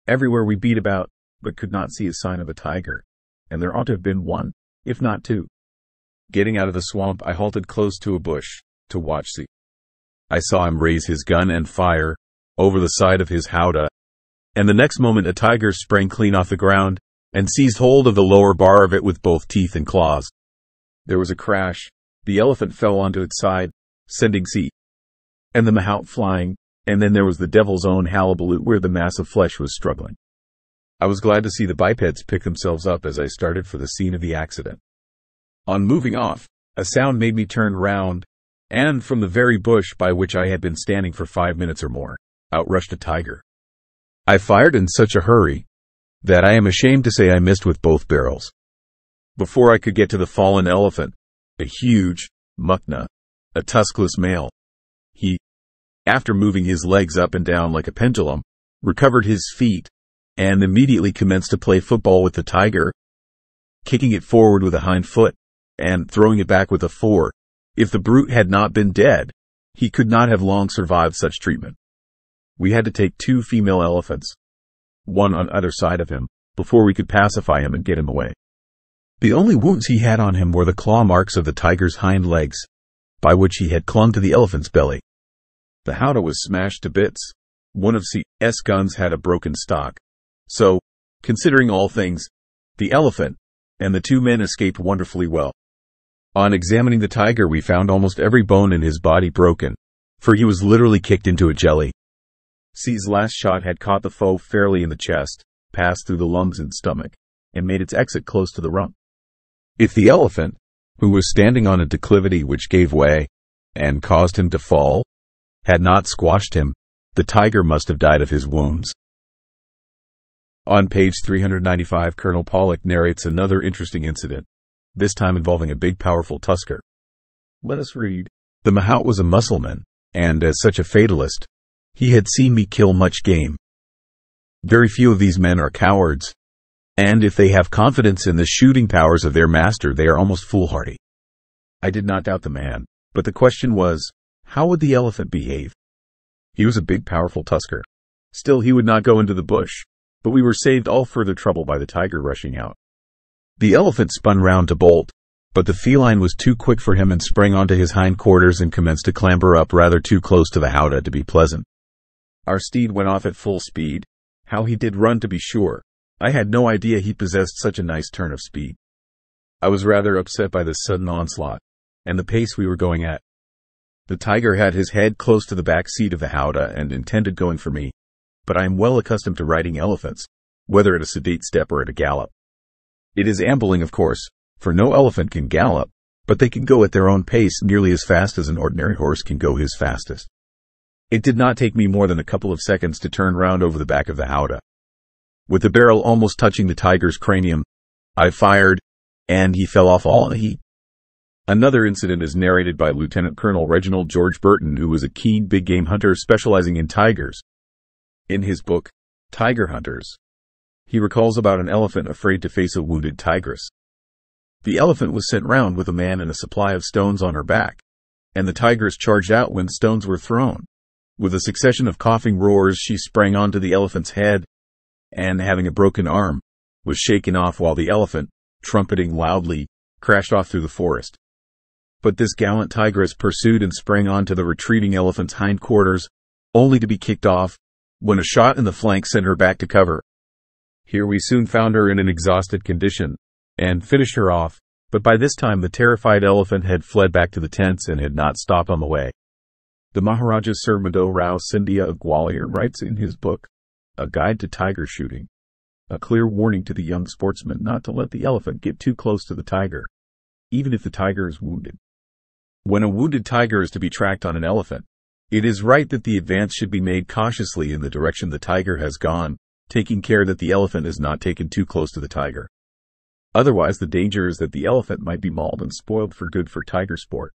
Everywhere we beat about, but could not see a sign of a tiger, and there ought to have been one, if not two. Getting out of the swamp, I halted close to a bush, to watch C. I saw him raise his gun and fire, over the side of his howdah, and the next moment a tiger sprang clean off the ground, and seized hold of the lower bar of it with both teeth and claws. There was a crash, the elephant fell onto its side, sending C and the mahout flying, and then there was the devil's own hullabaloo where the mass of flesh was struggling. I was glad to see the bipeds pick themselves up as I started for the scene of the accident. On moving off, a sound made me turn round, and from the very bush by which I had been standing for 5 minutes or more, out rushed a tiger. I fired in such a hurry that I am ashamed to say I missed with both barrels. Before I could get to the fallen elephant, a huge mukna, a tuskless male, he, after moving his legs up and down like a pendulum, recovered his feet, and immediately commenced to play football with the tiger, kicking it forward with a hind foot, and throwing it back with a fore. If the brute had not been dead, he could not have long survived such treatment. We had to take 2 female elephants, one on either side of him, before we could pacify him and get him away. The only wounds he had on him were the claw marks of the tiger's hind legs, by which he had clung to the elephant's belly. The howdah was smashed to bits. One of C.'s guns had a broken stock. So, considering all things, the elephant and the 2 men escaped wonderfully well. On examining the tiger, we found almost every bone in his body broken, for he was literally kicked into a jelly. C's last shot had caught the foe fairly in the chest, passed through the lungs and stomach, and made its exit close to the rump. If the elephant, who was standing on a declivity which gave way, and caused him to fall, had not squashed him, the tiger must have died of his wounds. On page 395, Colonel Pollock narrates another interesting incident, this time involving a big powerful tusker. Let us read. The mahout was a Mussulman, and as such a fatalist, he had seen me kill much game. Very few of these men are cowards, and if they have confidence in the shooting powers of their master, they are almost foolhardy. I did not doubt the man, but the question was, how would the elephant behave? He was a big powerful tusker. Still, he would not go into the bush, but we were saved all further trouble by the tiger rushing out. The elephant spun round to bolt, but the feline was too quick for him and sprang onto his hindquarters and commenced to clamber up rather too close to the howdah to be pleasant. Our steed went off at full speed. How he did run, to be sure. I had no idea he possessed such a nice turn of speed. I was rather upset by this sudden onslaught, and the pace we were going at. The tiger had his head close to the back seat of the howdah and intended going for me, but I am well accustomed to riding elephants, whether at a sedate step or at a gallop. It is ambling, of course, for no elephant can gallop, but they can go at their own pace nearly as fast as an ordinary horse can go his fastest. It did not take me more than a couple of seconds to turn round over the back of the howdah. with the barrel almost touching the tiger's cranium. I fired, and he fell off all in a heap. Another incident is narrated by Lieutenant Colonel Reginald George Burton, who was a keen big game hunter specializing in tigers. In his book, Tiger Hunters, he recalls about an elephant afraid to face a wounded tigress. The elephant was sent round with a man and a supply of stones on her back, and the tigress charged out when stones were thrown. With a succession of coughing roars, she sprang onto the elephant's head, and having a broken arm, was shaken off while the elephant, trumpeting loudly, crashed off through the forest. But this gallant tigress pursued and sprang onto the retreating elephant's hindquarters, only to be kicked off, when a shot in the flank sent her back to cover. Here we soon found her in an exhausted condition, and finished her off, but by this time the terrified elephant had fled back to the tents and had not stopped on the way. The Maharaja Sir Madho Rao Scindia of Gwalior writes in his book, A Guide to Tiger Shooting, a clear warning to the young sportsman not to let the elephant get too close to the tiger, even if the tiger is wounded. When a wounded tiger is to be tracked on an elephant, it is right that the advance should be made cautiously in the direction the tiger has gone, taking care that the elephant is not taken too close to the tiger. Otherwise, the danger is that the elephant might be mauled and spoiled for good for tiger sport.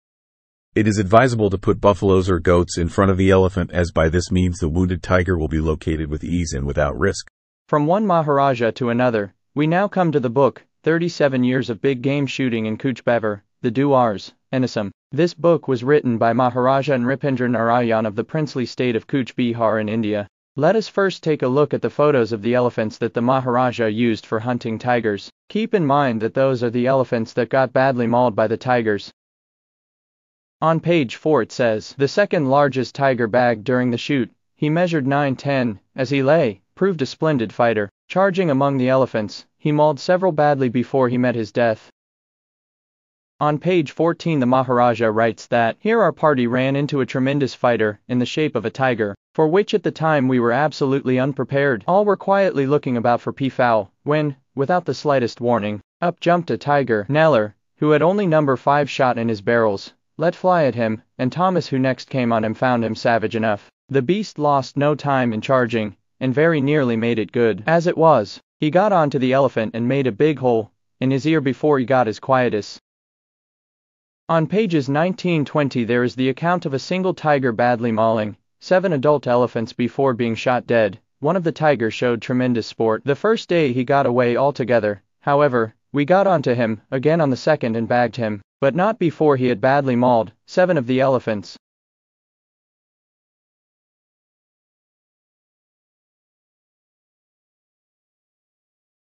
It is advisable to put buffaloes or goats in front of the elephant, as by this means the wounded tiger will be located with ease and without risk. From one Maharaja to another, we now come to the book, 37 Years of Big Game Shooting in Cooch Behar, the Duars, and Assam. This book was written by Maharaja Nripendra Narayan of the princely state of Cooch Behar in India. Let us first take a look at the photos of the elephants that the Maharaja used for hunting tigers. Keep in mind that those are the elephants that got badly mauled by the tigers. On page 4 it says, the second largest tiger bagged during the shoot. He measured 9'10", as he lay, proved a splendid fighter. Charging among the elephants, he mauled several badly before he met his death. On page 14 the Maharaja writes that, here our party ran into a tremendous fighter, in the shape of a tiger, for which at the time we were absolutely unprepared. All were quietly looking about for peafowl, when, without the slightest warning, up jumped a tiger, Neller, who had only No. 5 shot in his barrels, let fly at him, and Thomas, who next came on him, found him savage enough. The beast lost no time in charging, and very nearly made it good. As it was, he got onto the elephant and made a big hole in his ear before he got his quietus. On pages 19-20 there is the account of a single tiger badly mauling 7 adult elephants before being shot dead. One of the tigers showed tremendous sport. The first day he got away altogether. However, we got onto him again on the second and bagged him, but not before he had badly mauled 7 of the elephants.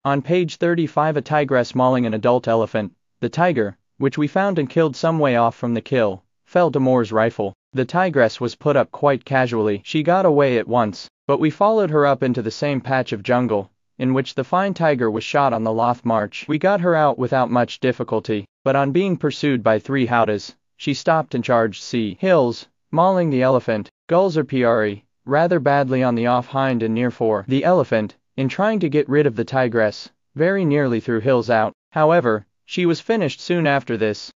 On page 35 a tigress mauling an adult elephant. The tiger, which we found and killed some way off from the kill, fell to Moore's rifle. The tigress was put up quite casually. She got away at once, but we followed her up into the same patch of jungle, in which the fine tiger was shot on the Loth March. We got her out without much difficulty, but on being pursued by 3 howdahs, she stopped and charged C. Hills, mauling the elephant, Gulls or Piari, rather badly on the off hind and near fore. The elephant, in trying to get rid of the tigress, very nearly threw Hills out. However, she was finished soon after this.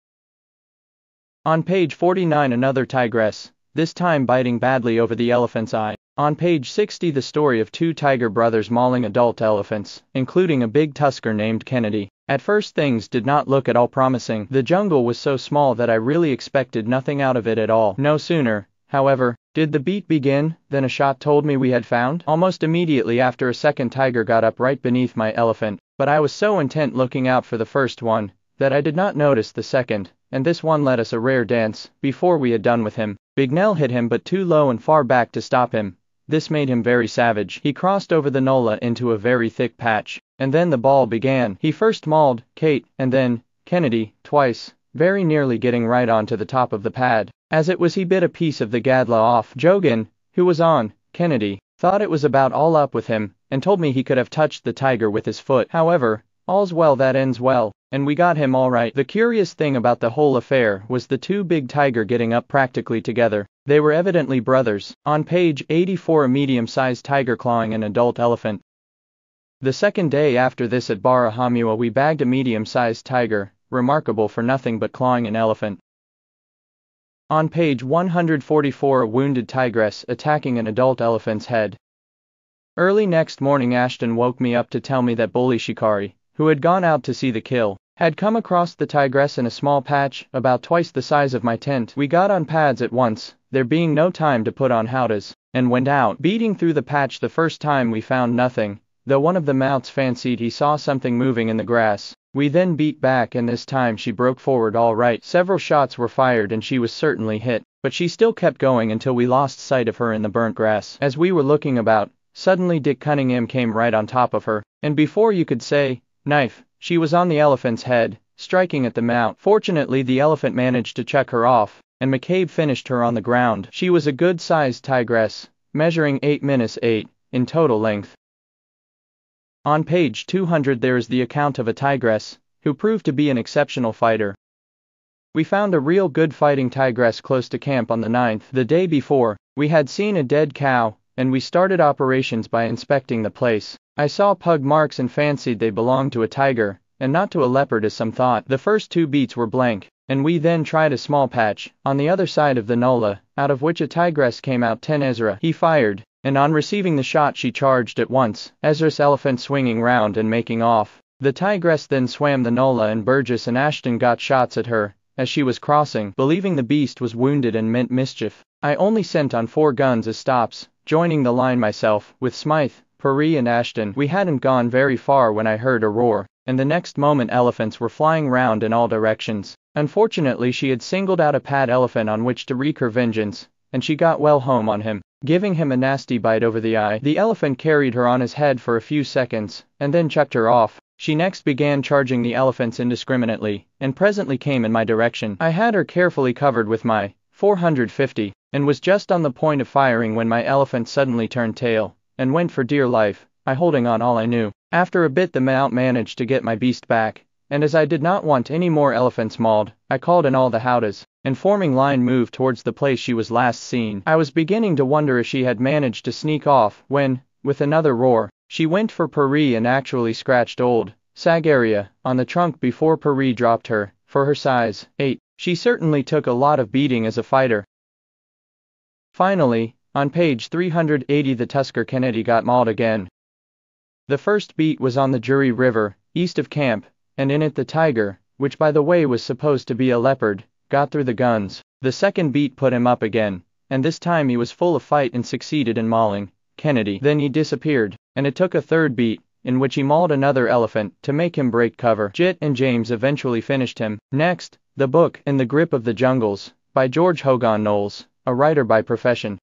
On page 49 another tigress, this time biting badly over the elephant's eye. On page 60 the story of 2 tiger brothers mauling adult elephants, including a big tusker named Kennedy. At first things did not look at all promising. The jungle was so small that I really expected nothing out of it at all. No sooner, however, did the beat begin than a shot told me we had found. Almost immediately after a second tiger got up right beneath my elephant, but I was so intent looking out for the first one, that I did not notice the second, and this one led us a rare dance, before we had done with him. Bignell hit him but too low and far back to stop him. This made him very savage. He crossed over the Nola into a very thick patch, and then the ball began. He first mauled Kate, and then Kennedy, twice, very nearly getting right onto the top of the pad. As it was he bit a piece of the gadla off. Jogan, who was on Kennedy, thought it was about all up with him, and told me he could have touched the tiger with his foot. However, all's well that ends well, and we got him all right. The curious thing about the whole affair was the 2 big tiger getting up practically together. They were evidently brothers. On page 84 a medium-sized tiger clawing an adult elephant. The second day after this at Barahamua we bagged a medium-sized tiger, remarkable for nothing but clawing an elephant. On page 144 a wounded tigress attacking an adult elephant's head. Early next morning Ashton woke me up to tell me that Bully Shikari, who had gone out to see the kill, had come across the tigress in a small patch, about twice the size of my tent. We got on pads at once, there being no time to put on howdahs, and went out. Beating through the patch the first time we found nothing, though one of the mounts fancied he saw something moving in the grass. We then beat back and this time she broke forward all right. Several shots were fired and she was certainly hit, but she still kept going until we lost sight of her in the burnt grass. As we were looking about, suddenly Dick Cunningham came right on top of her, and before you could say, knife, she was on the elephant's head, striking at the mount. Fortunately the elephant managed to chuck her off, and McCabe finished her on the ground. She was a good-sized tigress, measuring 8'8" in total length. On page 200 there is the account of a tigress, who proved to be an exceptional fighter. We found a real good fighting tigress close to camp on the 9th. The day before, we had seen a dead cow, and we started operations by inspecting the place. I saw pug marks and fancied they belonged to a tiger, and not to a leopard as some thought. The first 2 beats were blank, and we then tried a small patch, on the other side of the nullah, out of which a tigress came out. 10 Ezra. He fired, and on receiving the shot she charged at once, Ezra's elephant swinging round and making off. The tigress then swam the nullah and Burgess and Ashton got shots at her, as she was crossing. Believing the beast was wounded and meant mischief, I only sent on 4 guns as stops, joining the line myself, with Smythe, Paree and Ashton. We hadn't gone very far when I heard a roar, and the next moment elephants were flying round in all directions. Unfortunately she had singled out a pad elephant on which to wreak her vengeance, and she got well home on him, giving him a nasty bite over the eye. The elephant carried her on his head for a few seconds, and then chucked her off. She next began charging the elephants indiscriminately, and presently came in my direction. I had her carefully covered with my 450, and was just on the point of firing when my elephant suddenly turned tail, and went for dear life, I holding on all I knew. After a bit the mount managed to get my beast back, and as I did not want any more elephants mauled, I called in all the howdahs, and forming line moved towards the place she was last seen. I was beginning to wonder if she had managed to sneak off, when, with another roar, she went for Paree and actually scratched old Sagaria on the trunk before Paree dropped her. For her size, 8, she certainly took a lot of beating as a fighter. Finally, on page 380 the Tusker Kennedy got mauled again. The first beat was on the Jury River, east of camp, and in it the tiger, which by the way was supposed to be a leopard, got through the guns. The second beat put him up again, and this time he was full of fight and succeeded in mauling Kennedy. Then he disappeared, and it took a third beat, in which he mauled another elephant, to make him break cover. Jit and James eventually finished him. Next, the book, In the Grip of the Jungles, by George Hogan Knowles, a writer by profession.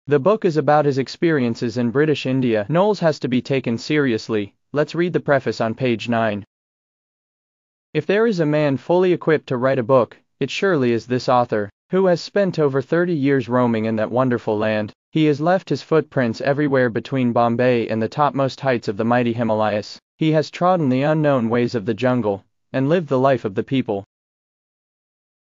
The book is about his experiences in British India. Knowles has to be taken seriously. Let's read the preface on page 9. If there is a man fully equipped to write a book, it surely is this author, who has spent over 30 years roaming in that wonderful land. He has left his footprints everywhere between Bombay and the topmost heights of the mighty Himalayas. He has trodden the unknown ways of the jungle, and lived the life of the people.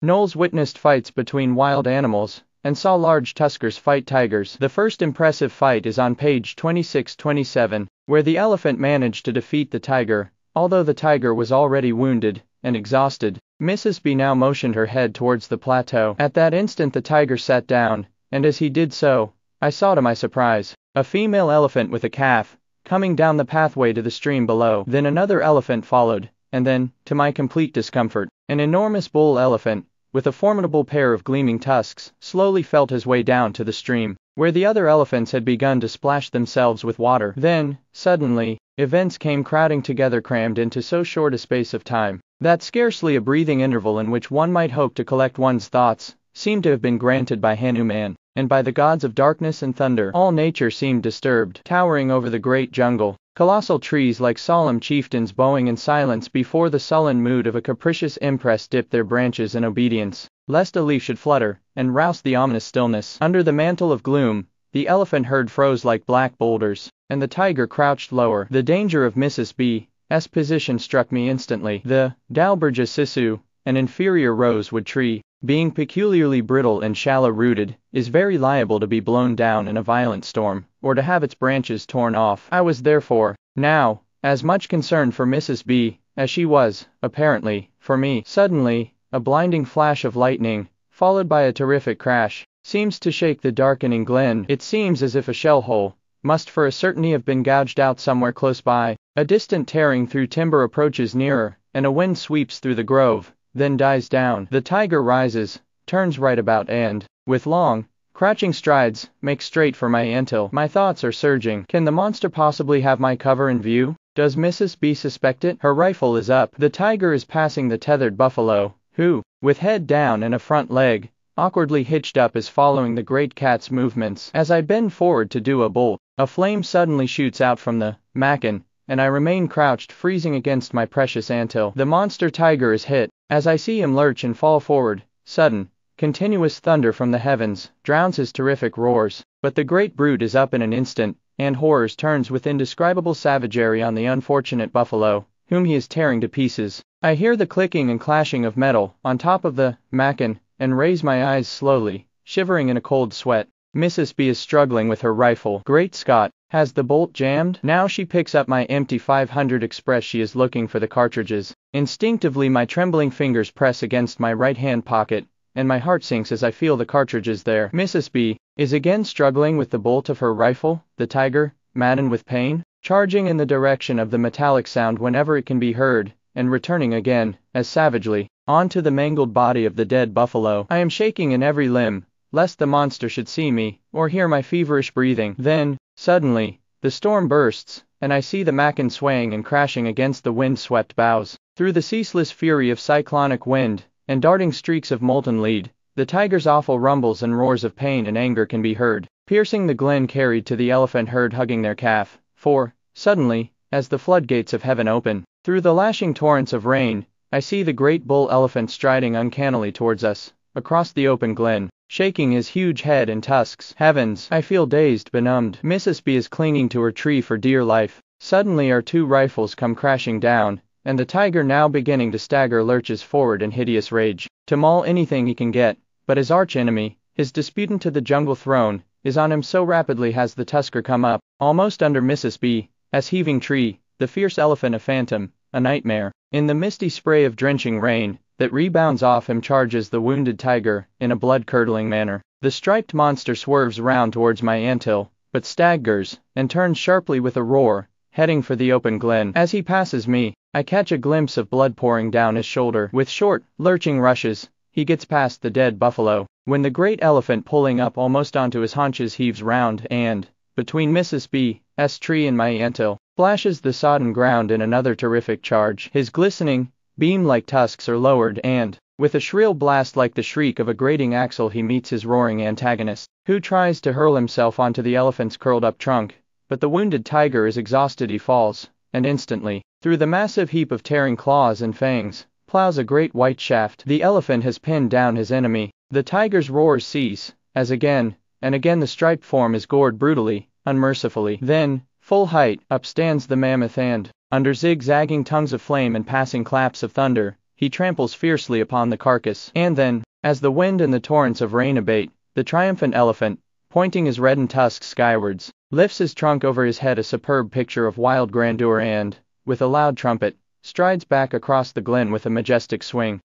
Knowles witnessed fights between wild animals, and saw large tuskers fight tigers. The first impressive fight is on page 26-27, where the elephant managed to defeat the tiger, although the tiger was already wounded and exhausted. Mrs. B now motioned her head towards the plateau. At that instant the tiger sat down, and as he did so, I saw to my surprise, a female elephant with a calf, coming down the pathway to the stream below. Then another elephant followed, and then, to my complete discomfort, an enormous bull elephant, with a formidable pair of gleaming tusks, slowly felt his way down to the stream, where the other elephants had begun to splash themselves with water. Then, suddenly, events came crowding together, crammed into so short a space of time, that scarcely a breathing interval in which one might hope to collect one's thoughts, seemed to have been granted by Hanuman, and by the gods of darkness and thunder. All nature seemed disturbed. Towering over the great jungle, colossal trees like solemn chieftains bowing in silence before the sullen mood of a capricious empress dipped their branches in obedience, lest a leaf should flutter, and rouse the ominous stillness. Under the mantle of gloom, the elephant herd froze like black boulders, and the tiger crouched lower. The danger of Mrs. B.'s position struck me instantly. The Dalbergia Sisu, an inferior rosewood tree, being peculiarly brittle and shallow-rooted, is very liable to be blown down in a violent storm, or to have its branches torn off. I was therefore, now, as much concerned for Mrs. B. as she was, apparently, for me. Suddenly, a blinding flash of lightning, followed by a terrific crash, seems to shake the darkening glen. It seems as if a shell hole, must for a certainty have been gouged out somewhere close by. A distant tearing through timber approaches nearer, and a wind sweeps through the grove, then dies down. The tiger rises, turns right about and, with long, crouching strides, makes straight for my anthill. My thoughts are surging. Can the monster possibly have my cover in view? Does Mrs. B suspect it? Her rifle is up. The tiger is passing the tethered buffalo, who, with head down and a front leg, awkwardly hitched up, is following the great cat's movements. As I bend forward to do a bolt, a flame suddenly shoots out from the mackin, and I remain crouched, freezing against my precious anthill. The monster tiger is hit. As I see him lurch and fall forward, sudden, continuous thunder from the heavens drowns his terrific roars, but the great brute is up in an instant, and horrors turns with indescribable savagery on the unfortunate buffalo, whom he is tearing to pieces. I hear the clicking and clashing of metal on top of the mackin, and raise my eyes slowly, shivering in a cold sweat. Mrs. B is struggling with her rifle. Great Scott, has the bolt jammed? Now she picks up my empty 500 Express. She is looking for the cartridges. Instinctively my trembling fingers press against my right-hand pocket, and my heart sinks as I feel the cartridges there. Mrs. B is again struggling with the bolt of her rifle, the tiger, maddened with pain, charging in the direction of the metallic sound whenever it can be heard, and returning again, as savagely, onto the mangled body of the dead buffalo. I am shaking in every limb, lest the monster should see me, or hear my feverish breathing. Then, suddenly, the storm bursts, and I see the mackin swaying and crashing against the wind-swept boughs. Through the ceaseless fury of cyclonic wind, and darting streaks of molten lead, the tiger's awful rumbles and roars of pain and anger can be heard, piercing the glen carried to the elephant herd hugging their calf. For, suddenly, as the floodgates of heaven open, through the lashing torrents of rain, I see the great bull elephant striding uncannily towards us, across the open glen, shaking his huge head and tusks. Heavens! I feel dazed, benumbed. Mrs. B is clinging to her tree for dear life. Suddenly our two rifles come crashing down, and the tiger, now beginning to stagger, lurches forward in hideous rage, to maul anything he can get, but his arch-enemy, his disputant to the jungle throne, is on him. So rapidly has the tusker come up, almost under Mrs. B, as heaving tree, the fierce elephant a phantom, a nightmare. In the misty spray of drenching rain, that rebounds off him, charges the wounded tiger, in a blood-curdling manner. The striped monster swerves round towards my anthill, but staggers, and turns sharply with a roar, heading for the open glen. As he passes me, I catch a glimpse of blood pouring down his shoulder. With short, lurching rushes, he gets past the dead buffalo, when the great elephant, pulling up almost onto his haunches, heaves round, and, between Mrs. B.'s tree and my anthill, splashes the sodden ground in another terrific charge. His glistening, beam-like tusks are lowered, and, with a shrill blast like the shriek of a grating axle, he meets his roaring antagonist, who tries to hurl himself onto the elephant's curled-up trunk, but the wounded tiger is exhausted. He falls, and instantly, through the massive heap of tearing claws and fangs, plows a great white shaft. The elephant has pinned down his enemy. The tiger's roars cease, as again and again the striped form is gored brutally, unmercifully. Then, full height, up stands the mammoth, and, under zigzagging tongues of flame and passing claps of thunder, he tramples fiercely upon the carcass. And then, as the wind and the torrents of rain abate, the triumphant elephant, pointing his reddened tusks skywards, lifts his trunk over his head, a superb picture of wild grandeur, and, with a loud trumpet, strides back across the glen with a majestic swing.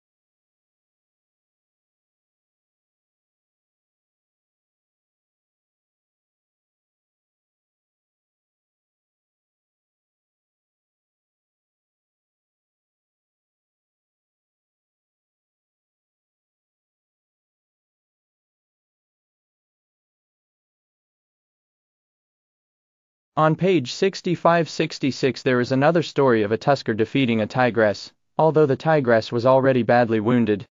On page 65-66 there is another story of a tusker defeating a tigress, although the tigress was already badly wounded.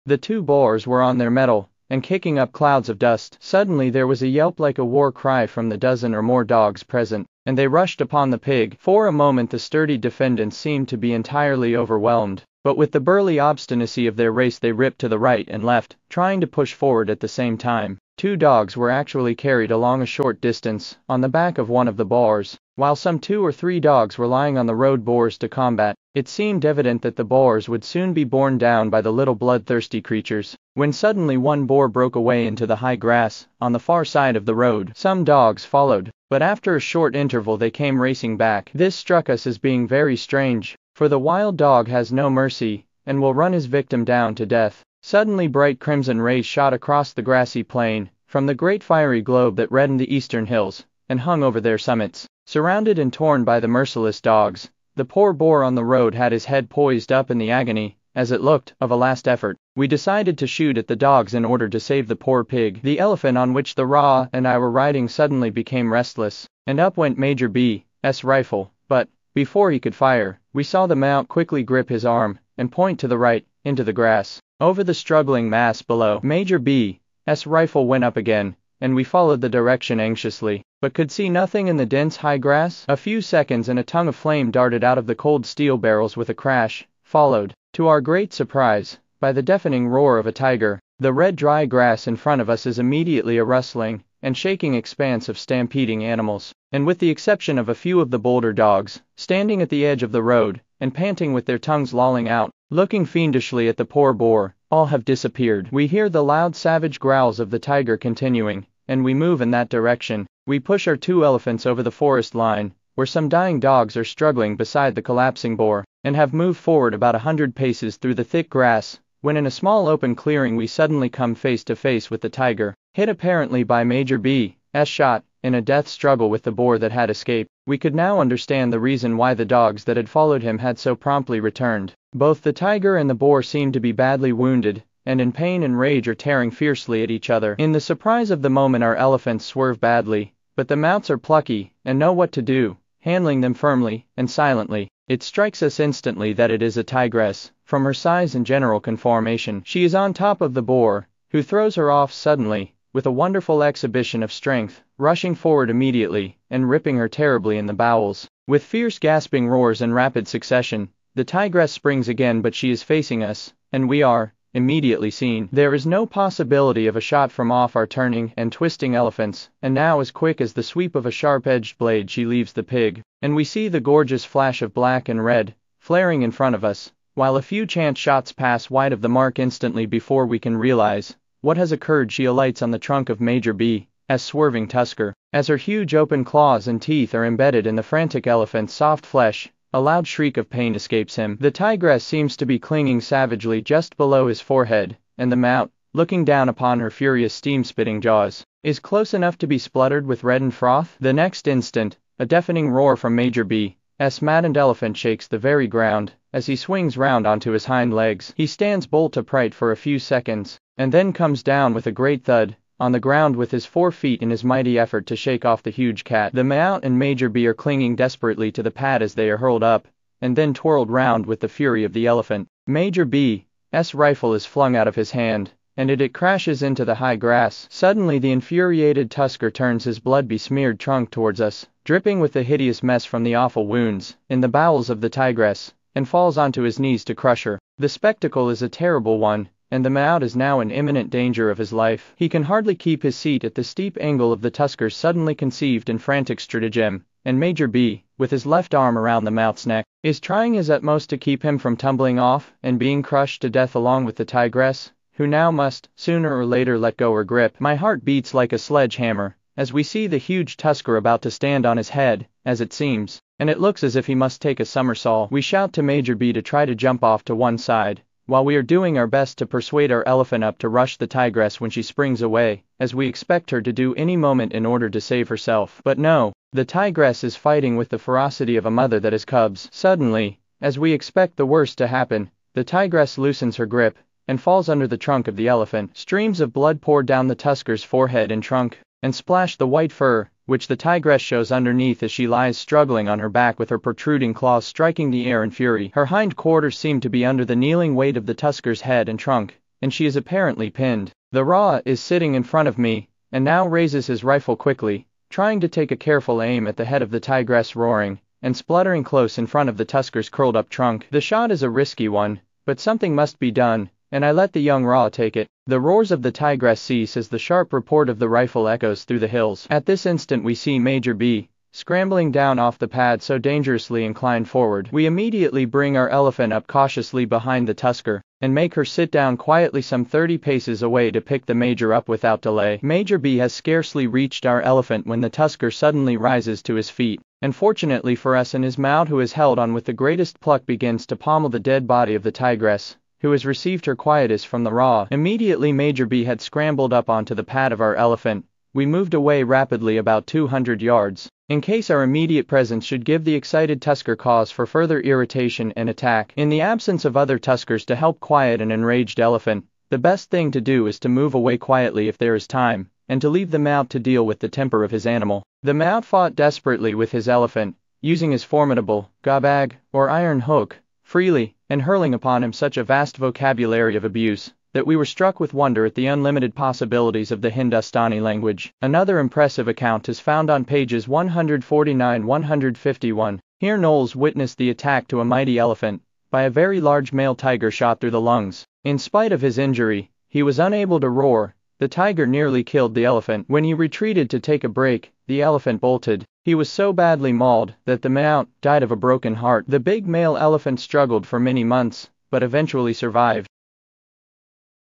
The two boars were on their mettle, and kicking up clouds of dust. Suddenly there was a yelp like a war cry from the dozen or more dogs present, and they rushed upon the pig. For a moment the sturdy defendants seemed to be entirely overwhelmed, but with the burly obstinacy of their race they ripped to the right and left, trying to push forward at the same time. Two dogs were actually carried along a short distance, on the back of one of the boars, while some 2 or 3 dogs were lying on the road boars to combat. It seemed evident that the boars would soon be borne down by the little bloodthirsty creatures, when suddenly one boar broke away into the high grass, on the far side of the road. Some dogs followed, but after a short interval they came racing back. This struck us as being very strange, for the wild dog has no mercy, and will run his victim down to death. Suddenly bright crimson rays shot across the grassy plain, from the great fiery globe that reddened the eastern hills, and hung over their summits. Surrounded and torn by the merciless dogs, the poor boar on the road had his head poised up in the agony, as it looked, of a last effort. We decided to shoot at the dogs in order to save the poor pig. The elephant on which the Ra and I were riding suddenly became restless, and up went Major B.'s rifle, but, before he could fire, we saw the mount quickly grip his arm, and point to the right, into the grass. Over the struggling mass below, Major B.'s rifle went up again, and we followed the direction anxiously, but could see nothing in the dense high grass. A few seconds and a tongue of flame darted out of the cold steel barrels with a crash, followed, to our great surprise, by the deafening roar of a tiger. The red dry grass in front of us is immediately a rustling and shaking expanse of stampeding animals, and with the exception of a few of the bolder dogs, standing at the edge of the road, and panting with their tongues lolling out, looking fiendishly at the poor boar, all have disappeared. We hear the loud savage growls of the tiger continuing, and we move in that direction. We push our 2 elephants over the forest line, where some dying dogs are struggling beside the collapsing boar, and have moved forward about 100 paces through the thick grass, when in a small open clearing we suddenly come face to face with the tiger, hit apparently by Major B.'s shot, in a death struggle with the boar that had escaped. We could now understand the reason why the dogs that had followed him had so promptly returned. Both the tiger and the boar seemed to be badly wounded, and in pain and rage are tearing fiercely at each other. In the surprise of the moment our elephants swerve badly, but the mounts are plucky, and know what to do, handling them firmly and silently. It strikes us instantly that it is a tigress, from her size and general conformation. She is on top of the boar, who throws her off suddenly, with a wonderful exhibition of strength, rushing forward immediately, and ripping her terribly in the bowels. With fierce gasping roars in rapid succession, the tigress springs again, but she is facing us, and we are immediately seen. There is no possibility of a shot from off our turning and twisting elephants, and now as quick as the sweep of a sharp-edged blade she leaves the pig, and we see the gorgeous flash of black and red, flaring in front of us, while a few chance shots pass wide of the mark. Instantly before we can realize what has occurred, she alights on the trunk of Major B.'s swerving tusker. As her huge open claws and teeth are embedded in the frantic elephant's soft flesh, a loud shriek of pain escapes him. The tigress seems to be clinging savagely just below his forehead, and the mount, looking down upon her furious steam-spitting jaws, is close enough to be spluttered with reddened froth. The next instant, a deafening roar from Major B.'s maddened elephant shakes the very ground. As he swings round onto his hind legs, he stands bolt upright for a few seconds, and then comes down with a great thud on the ground with his 4 feet in his mighty effort to shake off the huge cat. The mount and Major B are clinging desperately to the pad as they are hurled up, and then twirled round with the fury of the elephant. Major B.'s rifle is flung out of his hand, and it crashes into the high grass. Suddenly the infuriated tusker turns his blood-besmeared trunk towards us, dripping with the hideous mess from the awful wounds in the bowels of the tigress, and falls onto his knees to crush her. The spectacle is a terrible one, and the mount is now in imminent danger of his life. He can hardly keep his seat at the steep angle of the tusker's suddenly conceived and frantic stratagem, and Major B., with his left arm around the mount's neck, is trying his utmost to keep him from tumbling off and being crushed to death along with the tigress, who now must, sooner or later, let go her grip. My heart beats like a sledgehammer, as we see the huge tusker about to stand on his head, as it seems, and it looks as if he must take a somersault. We shout to Major B to try to jump off to one side, while we are doing our best to persuade our elephant up to rush the tigress when she springs away, as we expect her to do any moment in order to save herself. But no, the tigress is fighting with the ferocity of a mother that has cubs. Suddenly, as we expect the worst to happen, the tigress loosens her grip, and falls under the trunk of the elephant. Streams of blood pour down the tusker's forehead and trunk, and splash the white fur, which the tigress shows underneath as she lies struggling on her back with her protruding claws striking the air in fury. Her hind quarters seem to be under the kneeling weight of the tusker's head and trunk, and she is apparently pinned. The Ra is sitting in front of me, and now raises his rifle quickly, trying to take a careful aim at the head of the tigress, roaring and spluttering close in front of the tusker's curled up trunk. The shot is a risky one, but something must be done, and I let the young Ra take it. The roars of the tigress cease as the sharp report of the rifle echoes through the hills. At this instant we see Major B. scrambling down off the pad so dangerously inclined forward. We immediately bring our elephant up cautiously behind the tusker, and make her sit down quietly some 30 paces away to pick the Major up without delay. Major B has scarcely reached our elephant when the tusker suddenly rises to his feet, and fortunately for us, in his mount, who is held on with the greatest pluck, begins to pommel the dead body of the tigress, who has received her quietus from the raw. Immediately Major B had scrambled up onto the pad of our elephant. We moved away rapidly about 200 yards, in case our immediate presence should give the excited tusker cause for further irritation and attack. In the absence of other tuskers to help quiet an enraged elephant, the best thing to do is to move away quietly if there is time, and to leave the Maut to deal with the temper of his animal. The Maut fought desperately with his elephant, using his formidable gabag, or iron hook, freely, and hurling upon him such a vast vocabulary of abuse, that we were struck with wonder at the unlimited possibilities of the Hindustani language. Another impressive account is found on pages 149-151. Here Knowles witnessed the attack to a mighty elephant, by a very large male tiger shot through the lungs. In spite of his injury, he was unable to roar. The tiger nearly killed the elephant. When he retreated to take a break, the elephant bolted. He was so badly mauled that the Maut died of a broken heart. The big male elephant struggled for many months, but eventually survived.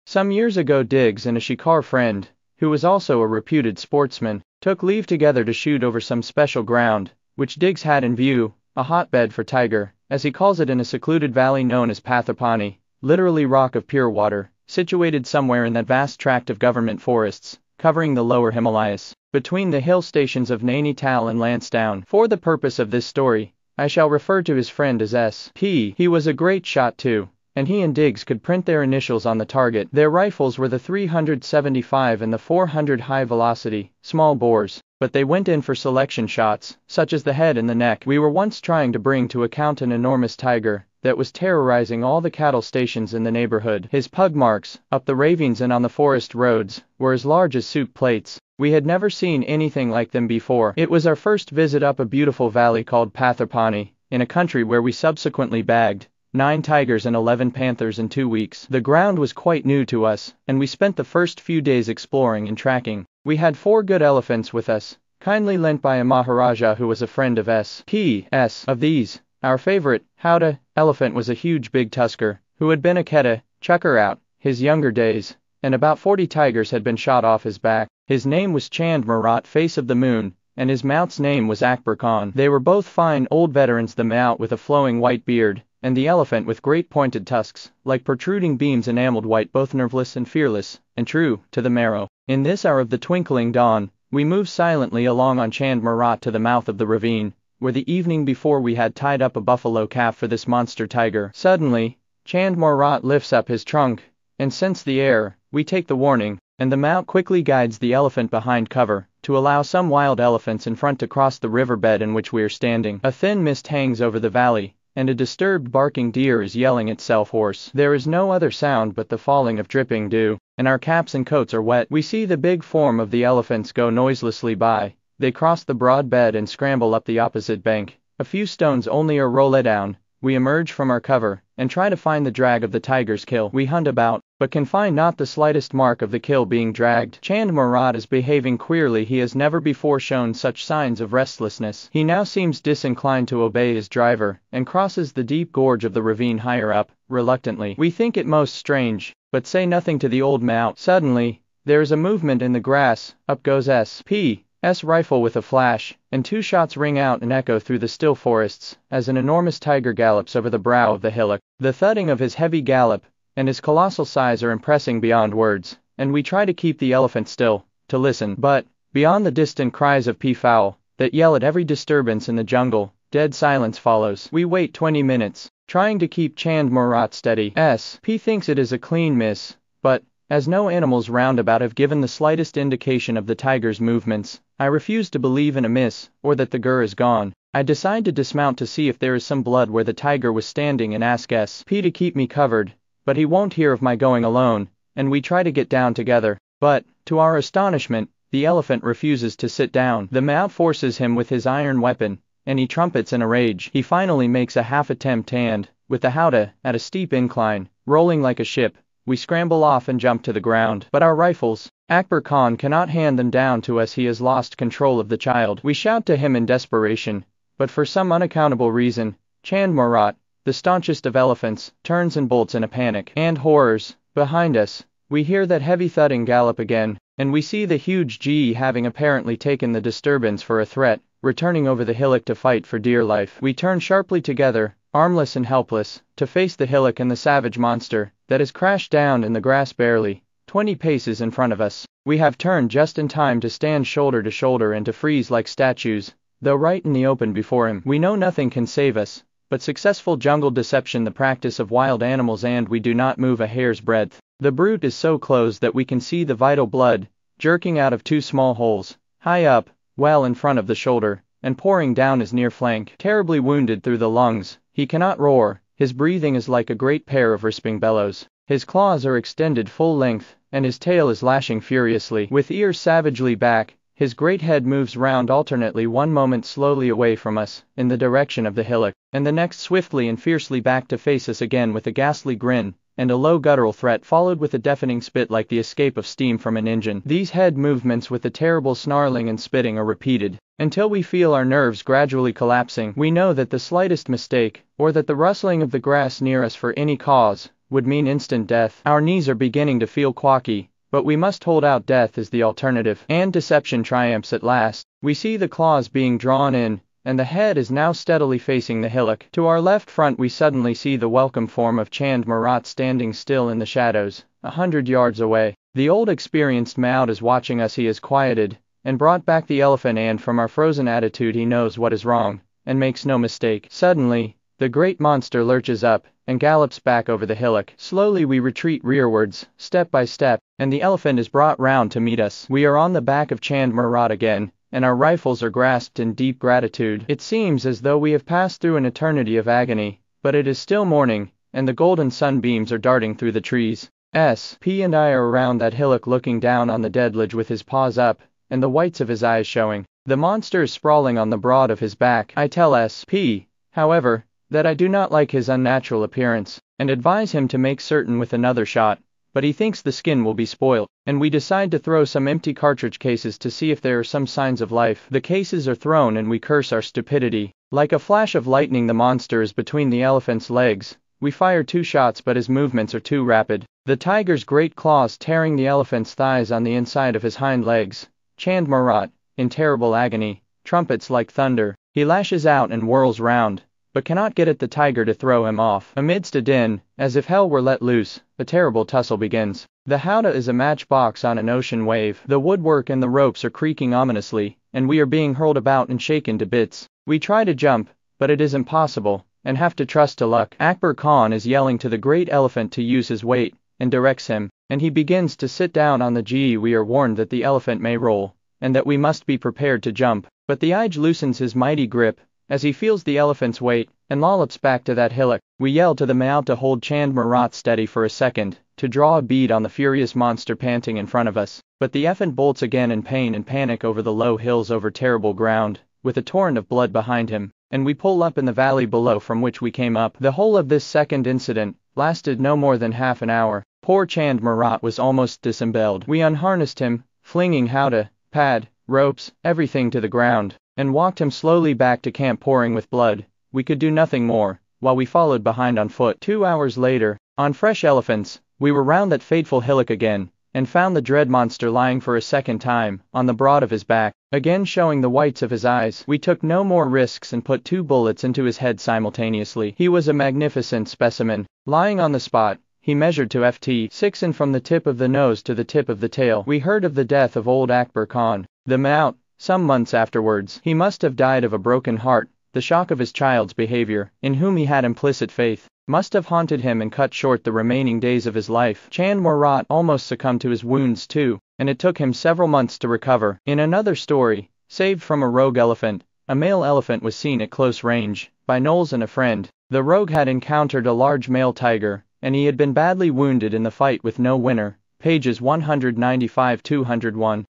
Some years ago Diggs and a shikar friend, who was also a reputed sportsman, took leave together to shoot over some special ground, which Diggs had in view, a hotbed for tiger, as he calls it, in a secluded valley known as Pathapani, literally rock of pure water, situated somewhere in that vast tract of government forests, covering the lower Himalayas, between the hill stations of Nainital and Lansdowne. For the purpose of this story, I shall refer to his friend as S.P. He was a great shot too, and he and Diggs could print their initials on the target. Their rifles were the 375 and the 400 high velocity, small bores, but they went in for selection shots, such as the head and the neck. We were once trying to bring to account an enormous tiger that was terrorizing all the cattle stations in the neighborhood. His pug marks, up the ravines and on the forest roads, were as large as soup plates. We had never seen anything like them before. It was our first visit up a beautiful valley called Pathapani, in a country where we subsequently bagged 9 tigers and 11 panthers in 2 weeks. The ground was quite new to us, and we spent the first few days exploring and tracking. We had 4 good elephants with us, kindly lent by a Maharaja who was a friend of S.P.'s. Of these, our favorite, Howdah, elephant was a huge big tusker, who had been a Quetta, chucker out, his younger days, and about 40 tigers had been shot off his back. His name was Chand Marat, face of the moon, and his Maut's name was Akbar Khan. They were both fine old veterans, the Maut with a flowing white beard, and the elephant with great pointed tusks, like protruding beams enameled white, both nerveless and fearless, and true to the marrow. In this hour of the twinkling dawn, we moved silently along on Chand Marat to the mouth of the ravine, where the evening before we had tied up a buffalo calf for this monster tiger. Suddenly, Chand Marat lifts up his trunk, and scents the air. We take the warning, and the Maut quickly guides the elephant behind cover, to allow some wild elephants in front to cross the riverbed in which we are standing. A thin mist hangs over the valley, and a disturbed barking deer is yelling itself hoarse. There is no other sound but the falling of dripping dew, and our caps and coats are wet. We see the big form of the elephants go noiselessly by. They cross the broad bed and scramble up the opposite bank. A few stones only are rolled down. We emerge from our cover, and try to find the drag of the tiger's kill. We hunt about, but can find not the slightest mark of the kill being dragged. Chand Marat is behaving queerly. He has never before shown such signs of restlessness. He now seems disinclined to obey his driver, and crosses the deep gorge of the ravine higher up, reluctantly. We think it most strange, but say nothing to the old Maut. Suddenly, there is a movement in the grass. Up goes S.P.'s rifle with a flash, and 2 shots ring out and echo through the still forests, as an enormous tiger gallops over the brow of the hillock. The thudding of his heavy gallop, and his colossal size are impressing beyond words, and we try to keep the elephant still, to listen. But, beyond the distant cries of peafowl, that yell at every disturbance in the jungle, dead silence follows. We wait 20 minutes, trying to keep Chand Marat steady. S.P. thinks it is a clean miss, but, as no animals roundabout have given the slightest indication of the tiger's movements, I refuse to believe in a miss, or that the gur is gone. I decide to dismount to see if there is some blood where the tiger was standing and ask S.P. to keep me covered, but he won't hear of my going alone, and we try to get down together. But, to our astonishment, the elephant refuses to sit down. The Maut forces him with his iron weapon, and he trumpets in a rage. He finally makes a half attempt and, with the Howdah, at a steep incline, rolling like a ship, we scramble off and jump to the ground. But our rifles, Akbar Khan cannot hand them down to us. He has lost control of the child. We shout to him in desperation, but for some unaccountable reason, Chand Marat, the staunchest of elephants, turns and bolts in a panic. And horrors, behind us, we hear that heavy thudding gallop again, and we see the huge GE, having apparently taken the disturbance for a threat, returning over the hillock to fight for dear life. We turn sharply together, armless and helpless, to face the hillock and the savage monster that has crashed down in the grass barely 20 paces in front of us. We have turned just in time to stand shoulder to shoulder and to freeze like statues, though right in the open before him. We know nothing can save us but successful jungle deception, the practice of wild animals, and we do not move a hair's breadth. The brute is so close that we can see the vital blood jerking out of 2 small holes, high up, well in front of the shoulder, and pouring down his near flank. Terribly wounded through the lungs, he cannot roar, his breathing is like a great pair of risping bellows. His claws are extended full length, and his tail is lashing furiously. With ears savagely back, his great head moves round alternately, one moment slowly away from us, in the direction of the hillock, and the next swiftly and fiercely back to face us again with a ghastly grin, and a low guttural threat followed with a deafening spit like the escape of steam from an engine. These head movements with the terrible snarling and spitting are repeated, until we feel our nerves gradually collapsing. We know that the slightest mistake, or that the rustling of the grass near us for any cause, would mean instant death. Our knees are beginning to feel quacky, but we must hold out. Death is the alternative, and deception triumphs at last. We see the claws being drawn in, and the head is now steadily facing the hillock. To our left front we suddenly see the welcome form of Chand Marat standing still in the shadows, 100 yards away. The old experienced Maud is watching us. He is quieted, and brought back the elephant, and from our frozen attitude he knows what is wrong, and makes no mistake. Suddenly, the great monster lurches up, and gallops back over the hillock. Slowly we retreat rearwards, step by step, and the elephant is brought round to meet us. We are on the back of Chand Marat again, and our rifles are grasped in deep gratitude. It seems as though we have passed through an eternity of agony, but it is still morning, and the golden sunbeams are darting through the trees. S.P. and I are around that hillock looking down on the dead ledge with his paws up, and the whites of his eyes showing. The monster is sprawling on the broad of his back. I tell S.P., however, that I do not like his unnatural appearance, and advise him to make certain with another shot, but he thinks the skin will be spoiled, and we decide to throw some empty cartridge cases to see if there are some signs of life. The cases are thrown and we curse our stupidity. Like a flash of lightning the monster is between the elephant's legs. We fire 2 shots, but his movements are too rapid. The tiger's great claws tearing the elephant's thighs on the inside of his hind legs. Chand Marat, in terrible agony, trumpets like thunder. He lashes out and whirls round, but cannot get at the tiger to throw him off. Amidst a din, as if hell were let loose, a terrible tussle begins. The howdah is a matchbox on an ocean wave. The woodwork and the ropes are creaking ominously, and we are being hurled about and shaken to bits. We try to jump, but it is impossible, and have to trust to luck. Akbar Khan is yelling to the great elephant to use his weight, and directs him, and he begins to sit down on the G. We are warned that the elephant may roll, and that we must be prepared to jump, but the Ij loosens his mighty grip, as he feels the elephant's weight, and lollops back to that hillock. We yell to the Mao to hold Chand Marat steady for a second, to draw a bead on the furious monster panting in front of us, but the elephant bolts again in pain and panic over the low hills over terrible ground, with a torrent of blood behind him, and we pull up in the valley below from which we came up. The whole of this second incident lasted no more than half an hour. Poor Chand Marat was almost disemboweled. We unharnessed him, flinging howdah, pad, ropes, everything to the ground, and walked him slowly back to camp pouring with blood. We could do nothing more, while we followed behind on foot. 2 hours later, on fresh elephants, we were round that fateful hillock again, and found the dread monster lying for a second time, on the broad of his back, again showing the whites of his eyes. We took no more risks and put 2 bullets into his head simultaneously. He was a magnificent specimen. Lying on the spot, he measured to ft6, and from the tip of the nose to the tip of the tail. We heard of the death of old Akbar Khan, the Maut, some months afterwards. He must have died of a broken heart. The shock of his child's behavior, in whom he had implicit faith, must have haunted him and cut short the remaining days of his life. Chand Marat almost succumbed to his wounds too, and it took him several months to recover. In another story, saved from a rogue elephant, a male elephant was seen at close range, by Knowles and a friend. The rogue had encountered a large male tiger, and he had been badly wounded in the fight with no winner. Pages 195-201.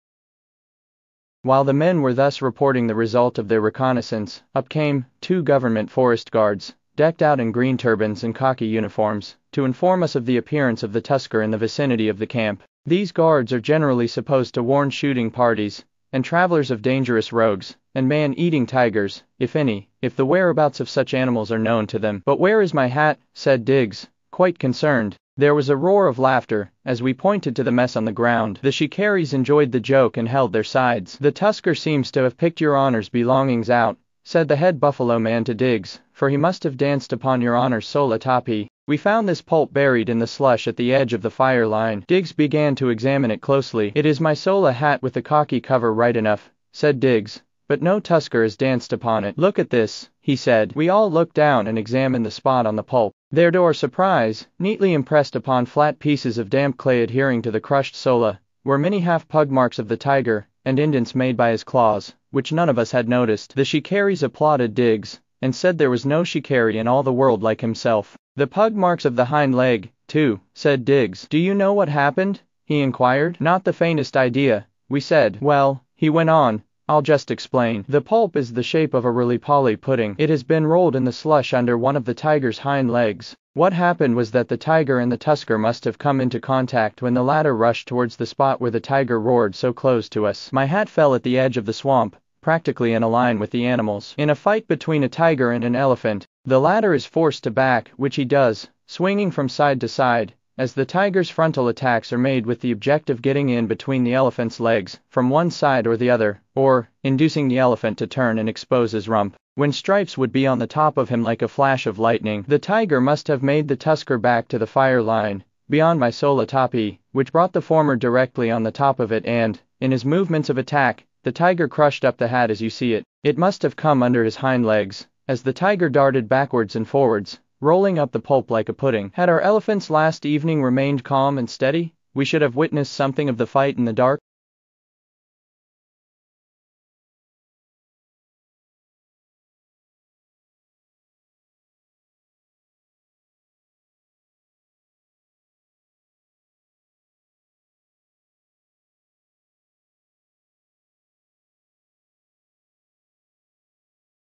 While the men were thus reporting the result of their reconnaissance, up came 2 government forest guards, decked out in green turbans and khaki uniforms, to inform us of the appearance of the tusker in the vicinity of the camp. These guards are generally supposed to warn shooting parties, and travelers of dangerous rogues, and man-eating tigers, if any, if the whereabouts of such animals are known to them. "But where is my hat?" said Diggs, quite concerned. There was a roar of laughter, as we pointed to the mess on the ground. The shikaris enjoyed the joke and held their sides. "The tusker seems to have picked your honor's belongings out," said the head buffalo man to Diggs, "for he must have danced upon your honor's sola tapi." We found this pulp buried in the slush at the edge of the fire line. Diggs began to examine it closely. It is my Sola hat with the khaki cover, right enough, said Diggs, but no tusker has danced upon it. Look at this, he said. We all looked down and examined the spot on the pulp. There, to our surprise, neatly impressed upon flat pieces of damp clay adhering to the crushed Sola, were many half-pug marks of the tiger, and indents made by his claws, which none of us had noticed. The shikaris applauded Diggs, and said there was no shikari in all the world like himself. The pug marks of the hind leg, too, said Diggs. Do you know what happened? He inquired. Not the faintest idea, we said. Well, he went on, I'll just explain. The pulp is the shape of a roly-poly pudding. It has been rolled in the slush under one of the tiger's hind legs. What happened was that the tiger and the tusker must have come into contact when the latter rushed towards the spot where the tiger roared so close to us. My hat fell at the edge of the swamp, practically in a line with the animals. In a fight between a tiger and an elephant, the latter is forced to back, which he does, swinging from side to side, as the tiger's frontal attacks are made with the objective getting in between the elephant's legs, from one side or the other, or inducing the elephant to turn and expose his rump, when Stripes would be on the top of him like a flash of lightning. The tiger must have made the tusker back to the fire line, beyond my Sola tapi, which brought the former directly on the top of it, and, in his movements of attack, the tiger crushed up the hat as you see it. It must have come under his hind legs, as the tiger darted backwards and forwards, rolling up the pulp like a pudding. Had our elephants last evening remained calm and steady, we should have witnessed something of the fight in the dark.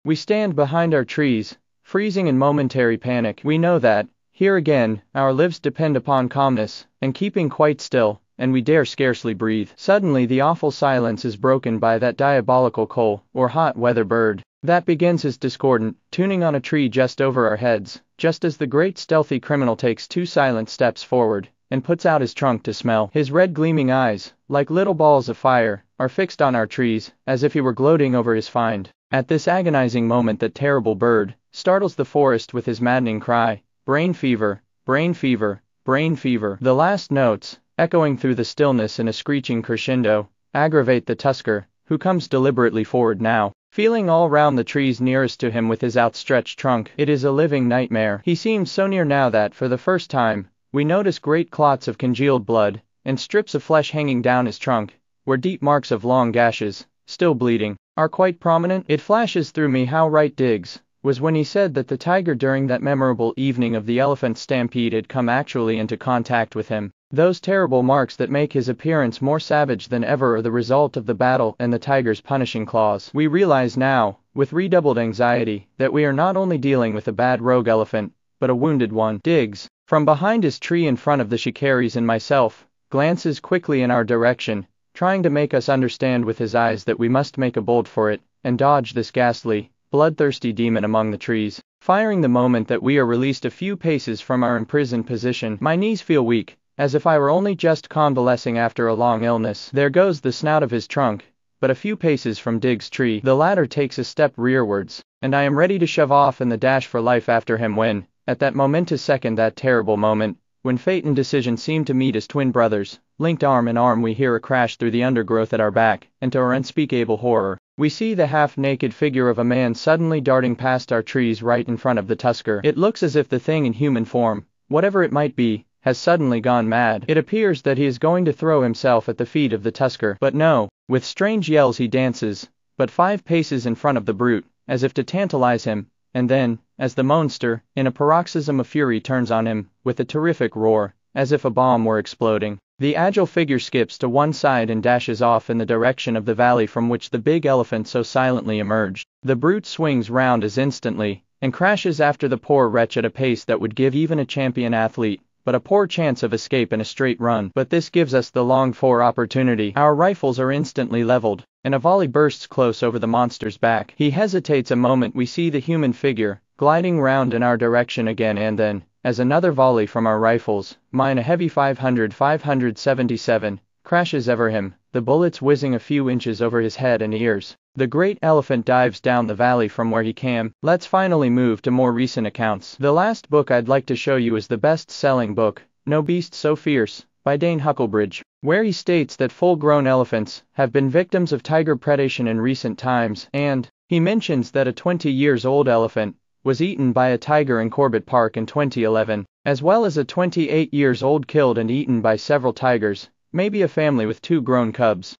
We stand behind our trees, freezing in momentary panic. We know that, here again, our lives depend upon calmness, and keeping quite still, and we dare scarcely breathe. Suddenly the awful silence is broken by that diabolical coal, or hot weather bird, that begins his discordant tuning on a tree just over our heads, just as the great stealthy criminal takes 2 silent steps forward, and puts out his trunk to smell. His red gleaming eyes, like little balls of fire, are fixed on our trees, as if he were gloating over his find. At this agonizing moment that terrible bird startles the forest with his maddening cry, brain fever, brain fever, brain fever. The last notes, echoing through the stillness in a screeching crescendo, aggravate the tusker, who comes deliberately forward now, feeling all round the trees nearest to him with his outstretched trunk. It is a living nightmare. He seems so near now that, for the first time, we notice great clots of congealed blood, and strips of flesh hanging down his trunk, where deep marks of long gashes, still bleeding, are quite prominent. It flashes through me how right Diggs was when he said that the tiger during that memorable evening of the elephant stampede had come actually into contact with him. Those terrible marks that make his appearance more savage than ever are the result of the battle and the tiger's punishing claws. We realize now, with redoubled anxiety, that we are not only dealing with a bad rogue elephant, but a wounded one. Diggs, from behind his tree in front of the shikaris and myself, glances quickly in our direction, trying to make us understand with his eyes that we must make a bolt for it, and dodge this ghastly, bloodthirsty demon among the trees. Firing the moment that we are released a few paces from our imprisoned position. My knees feel weak, as if I were only just convalescing after a long illness. There goes the snout of his trunk, but a few paces from Diggs' tree. The latter takes a step rearwards, and I am ready to shove off in the dash for life after him when, at that momentous second, that terrible moment, when fate and decision seem to meet as twin brothers, linked arm in arm, we hear a crash through the undergrowth at our back, and to our unspeakable horror, we see the half-naked figure of a man suddenly darting past our trees right in front of the tusker. It looks as if the thing in human form, whatever it might be, has suddenly gone mad. It appears that he is going to throw himself at the feet of the tusker, but no, with strange yells he dances, but 5 paces in front of the brute, as if to tantalize him, and then, as the monster, in a paroxysm of fury, turns on him, with a terrific roar, as if a bomb were exploding, the agile figure skips to one side and dashes off in the direction of the valley from which the big elephant so silently emerged. The brute swings round as instantly, and crashes after the poor wretch at a pace that would give even a champion athlete but a poor chance of escape in a straight run. But this gives us the longed-for opportunity. Our rifles are instantly leveled, and a volley bursts close over the monster's back. He hesitates a moment. We see the human figure gliding round in our direction again, and then, as another volley from our rifles, mine a heavy 577, crashes over him, the bullets whizzing a few inches over his head and ears. The great elephant dives down the valley from where he came. Let's finally move to more recent accounts. The last book I'd like to show you is the best-selling book, No Beast So Fierce, by Dane Huckelbridge, where he states that full-grown elephants have been victims of tiger predation in recent times, and he mentions that a 20-year-old elephant was eaten by a tiger in Corbett Park in 2011, as well as a 28-year-old killed and eaten by several tigers, maybe a family with 2 grown cubs.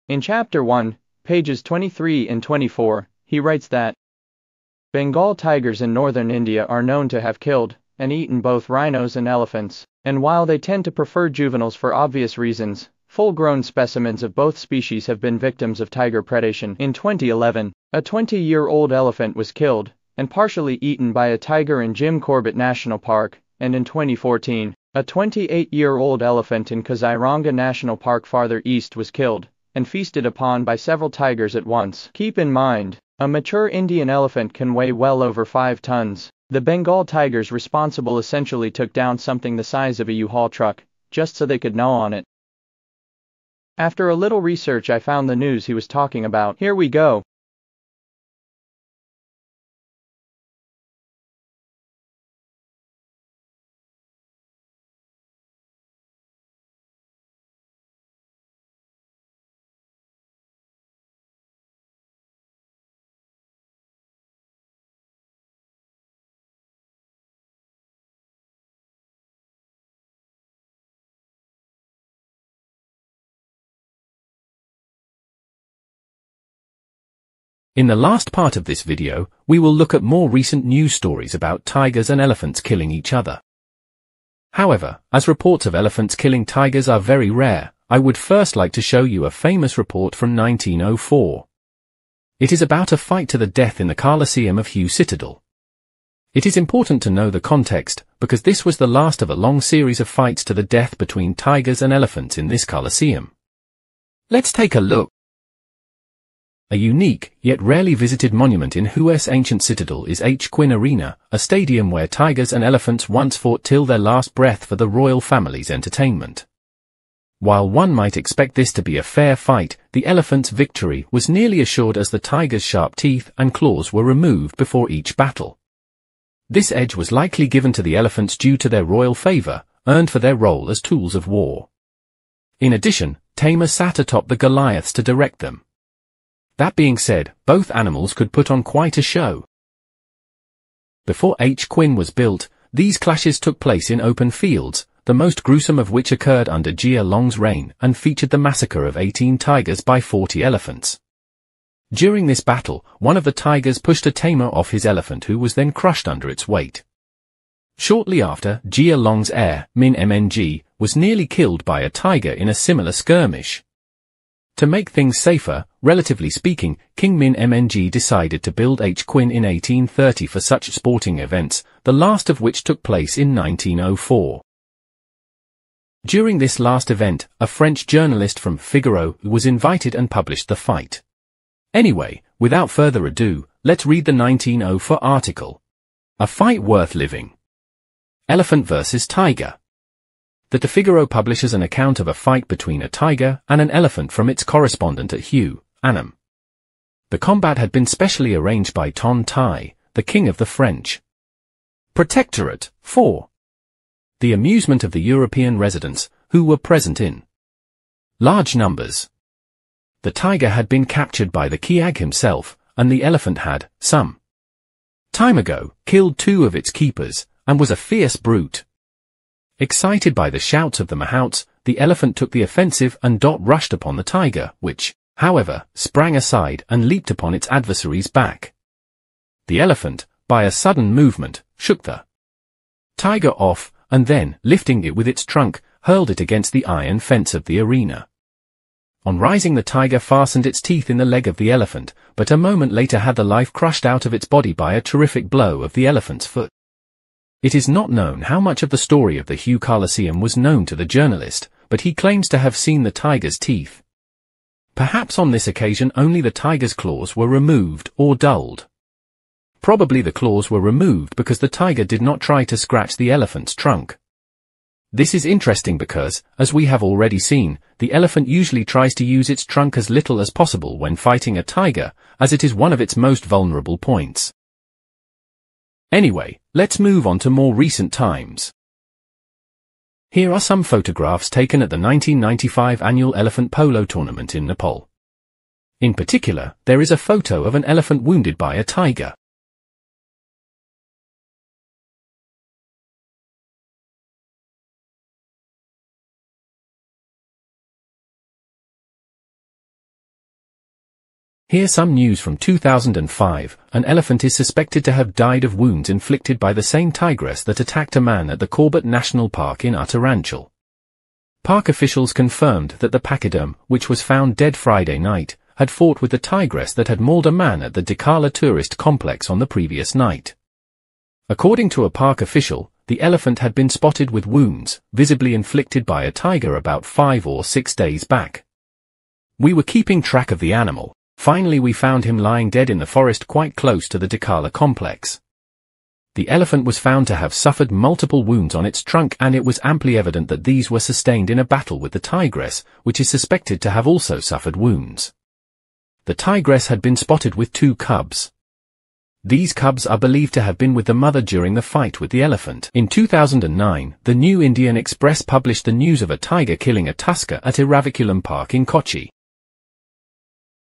In Chapter 1, pages 23 and 24, he writes that Bengal tigers in northern India are known to have killed and eaten both rhinos and elephants, and while they tend to prefer juveniles for obvious reasons, full-grown specimens of both species have been victims of tiger predation. In 2011, a 20-year-old elephant was killed and partially eaten by a tiger in Jim Corbett National Park, and in 2014, a 28-year-old elephant in Kaziranga National Park farther east was killed and feasted upon by several tigers at once. Keep in mind, a mature Indian elephant can weigh well over 5 tons. The Bengal tigers responsible essentially took down something the size of a U-Haul truck, just so they could gnaw on it. After a little research I found the news he was talking about. Here we go. In the last part of this video, we will look at more recent news stories about tigers and elephants killing each other. However, as reports of elephants killing tigers are very rare, I would first like to show you a famous report from 1904. It is about a fight to the death in the Colosseum of Hugh Citadel. It is important to know the context, because this was the last of a long series of fights to the death between tigers and elephants in this Colosseum. Let's take a look. A unique, yet rarely visited monument in Hu's ancient citadel is H. Quinn Arena, a stadium where tigers and elephants once fought till their last breath for the royal family's entertainment. While one might expect this to be a fair fight, the elephant's victory was nearly assured as the tiger's sharp teeth and claws were removed before each battle. This edge was likely given to the elephants due to their royal favor, earned for their role as tools of war. In addition, tamers sat atop the Goliaths to direct them. That being said, both animals could put on quite a show. Before H. Quinn was built, these clashes took place in open fields, the most gruesome of which occurred under Jia Long's reign and featured the massacre of 18 tigers by 40 elephants. During this battle, one of the tigers pushed a tamer off his elephant who was then crushed under its weight. Shortly after, Jia Long's heir, Min Mng, was nearly killed by a tiger in a similar skirmish. To make things safer, relatively speaking, King Min Mng decided to build H. Quinn in 1830 for such sporting events, the last of which took place in 1904. During this last event, a French journalist from Figaro was invited and published the fight. Anyway, without further ado, let's read the 1904 article. A fight worth living. Elephant versus tiger. The Figaro publishes an account of a fight between a tiger and an elephant from its correspondent at Hugh, Annam. The combat had been specially arranged by Ton Tai, the king of the French Protectorate, for the amusement of the European residents, who were present in large numbers. The tiger had been captured by the Kiag himself, and the elephant had, some time ago, killed 2 of its keepers, and was a fierce brute. Excited by the shouts of the mahouts, the elephant took the offensive and rushed upon the tiger, which, however, sprang aside and leaped upon its adversary's back. The elephant, by a sudden movement, shook the tiger off, and then, lifting it with its trunk, hurled it against the iron fence of the arena. On rising, the tiger fastened its teeth in the leg of the elephant, but a moment later had the life crushed out of its body by a terrific blow of the elephant's foot. It is not known how much of the story of the Hugh Colosseum was known to the journalist, but he claims to have seen the tiger's teeth. Perhaps on this occasion only the tiger's claws were removed or dulled. Probably the claws were removed because the tiger did not try to scratch the elephant's trunk. This is interesting because, as we have already seen, the elephant usually tries to use its trunk as little as possible when fighting a tiger, as it is one of its most vulnerable points. Anyway, let's move on to more recent times. Here are some photographs taken at the 1995 annual elephant polo tournament in Nepal. In particular, there is a photo of an elephant wounded by a tiger. Here's some news from 2005. An elephant is suspected to have died of wounds inflicted by the same tigress that attacked a man at the Corbett National Park in Uttaranchal. Park officials confirmed that the pachyderm, which was found dead Friday night, had fought with the tigress that had mauled a man at the Dikala tourist complex on the previous night. According to a park official, the elephant had been spotted with wounds, visibly inflicted by a tiger about 5 or 6 days back. We were keeping track of the animal. Finally we found him lying dead in the forest quite close to the Dikala complex. The elephant was found to have suffered multiple wounds on its trunk, and it was amply evident that these were sustained in a battle with the tigress, which is suspected to have also suffered wounds. The tigress had been spotted with 2 cubs. These cubs are believed to have been with the mother during the fight with the elephant. In 2009, the New Indian Express published the news of a tiger killing a tusker at Eraviculam Park in Kochi.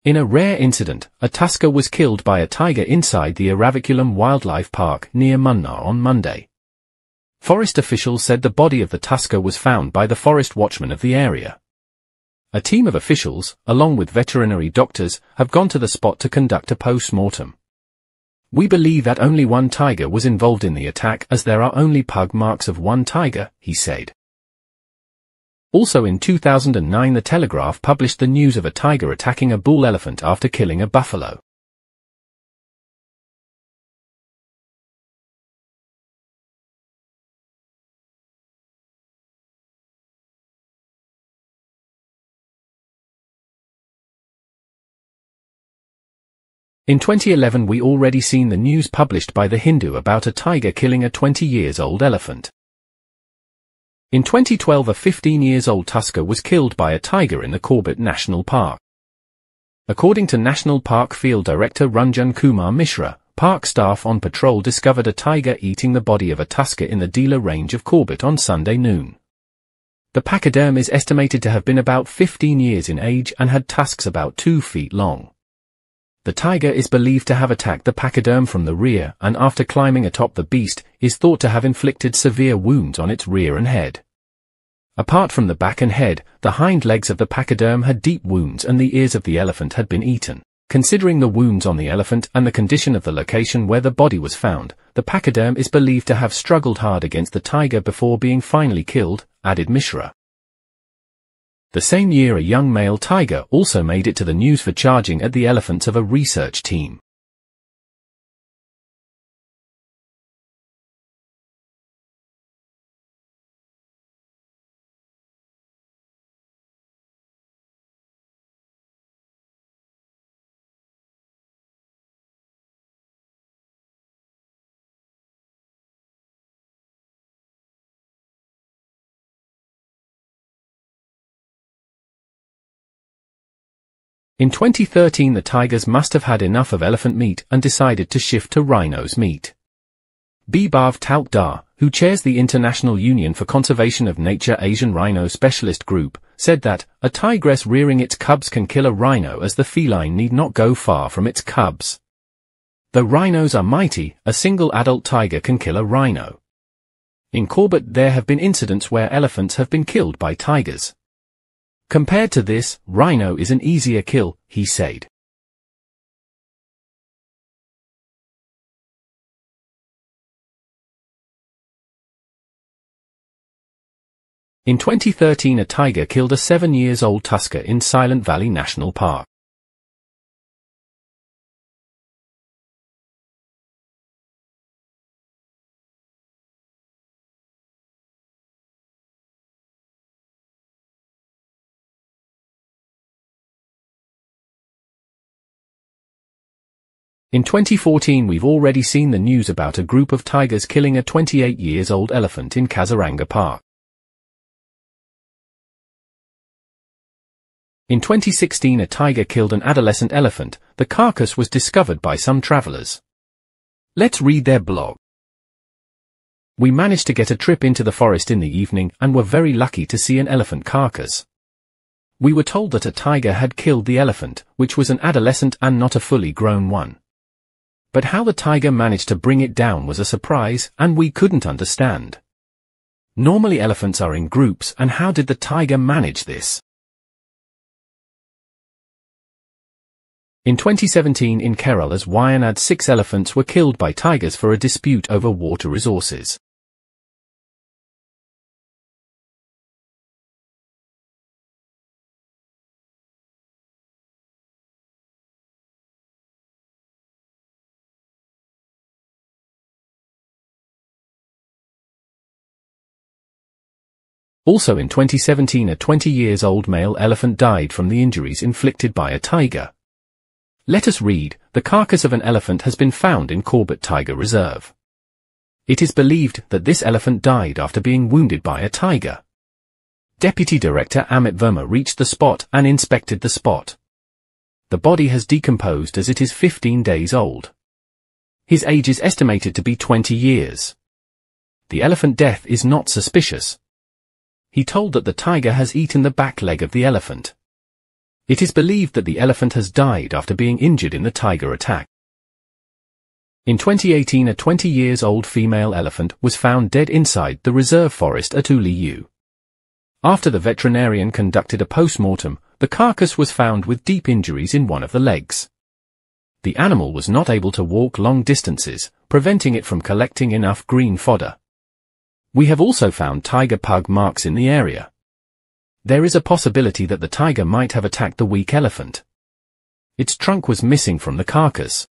In a rare incident, a tusker was killed by a tiger inside the Eraviculam Wildlife Park near Munnar on Monday. Forest officials said the body of the tusker was found by the forest watchman of the area. A team of officials, along with veterinary doctors, have gone to the spot to conduct a post-mortem. We believe that only one tiger was involved in the attack, as there are only pug marks of one tiger, he said. Also in 2009, the Telegraph published the news of a tiger attacking a bull elephant after killing a buffalo. In 2011 we already seen the news published by The Hindu about a tiger killing a 20-year-old elephant. In 2012 a 15-year-old tusker was killed by a tiger in the Corbett National Park. According to National Park Field Director Ranjan Kumar Mishra, park staff on patrol discovered a tiger eating the body of a tusker in the Dila range of Corbett on Sunday noon. The pachyderm is estimated to have been about 15 years in age and had tusks about 2 feet long. The tiger is believed to have attacked the pachyderm from the rear, and after climbing atop the beast, is thought to have inflicted severe wounds on its rear and head. Apart from the back and head, the hind legs of the pachyderm had deep wounds and the ears of the elephant had been eaten. Considering the wounds on the elephant and the condition of the location where the body was found, the pachyderm is believed to have struggled hard against the tiger before being finally killed, added Mishra. The same year a young male tiger also made it to the news for charging at the elephants of a research team. In 2013 the tigers must have had enough of elephant meat and decided to shift to rhino's meat. Bibhav Talukdar, who chairs the International Union for Conservation of Nature Asian Rhino Specialist Group, said that a tigress rearing its cubs can kill a rhino as the feline need not go far from its cubs. Though rhinos are mighty, a single adult tiger can kill a rhino. In Corbett there have been incidents where elephants have been killed by tigers. Compared to this, rhino is an easier kill, he said. In 2013 a tiger killed a 7-year-old tusker in Silent Valley National Park. In 2014 we've already seen the news about a group of tigers killing a 28-year-old elephant in Kaziranga Park. In 2016, a tiger killed an adolescent elephant. The carcass was discovered by some travelers. Let's read their blog. We managed to get a trip into the forest in the evening and were very lucky to see an elephant carcass. We were told that a tiger had killed the elephant, which was an adolescent and not a fully grown one. But how the tiger managed to bring it down was a surprise, and we couldn't understand. Normally elephants are in groups, and how did the tiger manage this? In 2017 in Kerala's Wayanad, 6 elephants were killed by tigers for a dispute over water resources. Also in 2017, a 20-year-old male elephant died from the injuries inflicted by a tiger. Let us read. The carcass of an elephant has been found in Corbett Tiger Reserve. It is believed that this elephant died after being wounded by a tiger. Deputy Director Amit Verma reached the spot and inspected the spot. The body has decomposed as it is 15 days old. His age is estimated to be 20 years. The elephant death is not suspicious. He told that the tiger has eaten the back leg of the elephant. It is believed that the elephant has died after being injured in the tiger attack. In 2018, a 20-year-old female elephant was found dead inside the reserve forest at Uliu. After the veterinarian conducted a post-mortem, the carcass was found with deep injuries in one of the legs. The animal was not able to walk long distances, preventing it from collecting enough green fodder. We have also found tiger pug marks in the area. There is a possibility that the tiger might have attacked the weak elephant. Its trunk was missing from the carcass.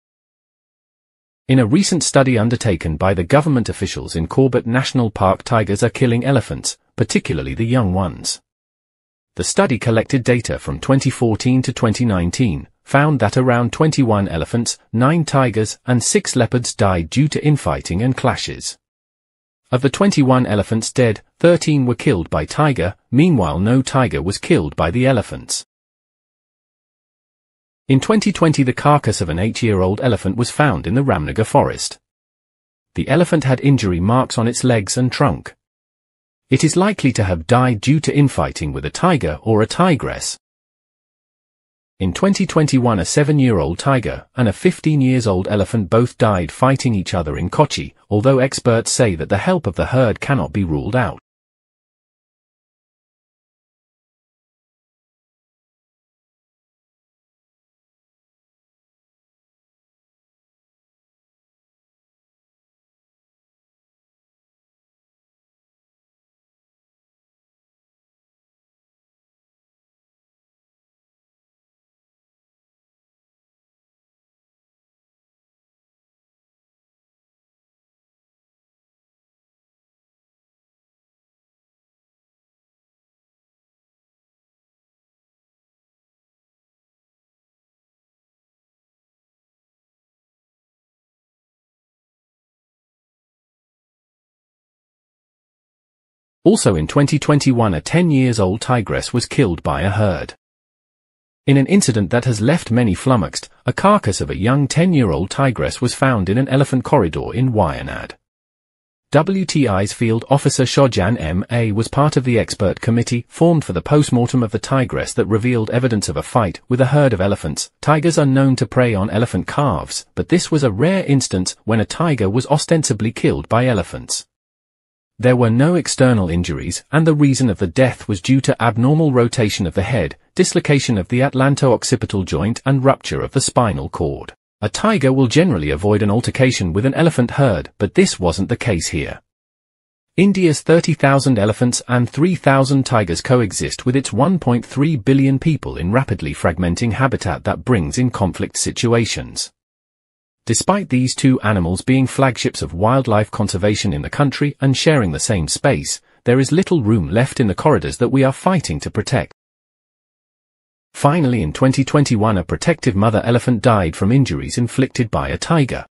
In a recent study undertaken by the government officials in Corbett National Park, tigers are killing elephants, particularly the young ones. The study collected data from 2014 to 2019, found that around 21 elephants, 9 tigers, and 6 leopards died due to infighting and clashes. Of the 21 elephants dead, 13 were killed by tiger. Meanwhile, no tiger was killed by the elephants. In 2020, the carcass of an 8-year-old elephant was found in the Ramnagar forest. The elephant had injury marks on its legs and trunk. It is likely to have died due to infighting with a tiger or a tigress. In 2021, a 7-year-old tiger and a 15-year-old elephant both died fighting each other in Kochi, although experts say that the help of the herd cannot be ruled out. Also in 2021, a 10-year-old tigress was killed by a herd. In an incident that has left many flummoxed, a carcass of a young 10-year-old tigress was found in an elephant corridor in Wayanad. WTI's field officer Shojan M.A. was part of the expert committee formed for the post-mortem of the tigress that revealed evidence of a fight with a herd of elephants. Tigers are known to prey on elephant calves, but this was a rare instance when a tiger was ostensibly killed by elephants. There were no external injuries, and the reason of the death was due to abnormal rotation of the head, dislocation of the atlanto-occipital joint, and rupture of the spinal cord. A tiger will generally avoid an altercation with an elephant herd, but this wasn't the case here. India's 30,000 elephants and 3,000 tigers coexist with its 1.3 billion people in rapidly fragmenting habitat that brings in conflict situations. Despite these two animals being flagships of wildlife conservation in the country and sharing the same space, there is little room left in the corridors that we are fighting to protect. Finally, in 2021, a protective mother elephant died from injuries inflicted by a tiger.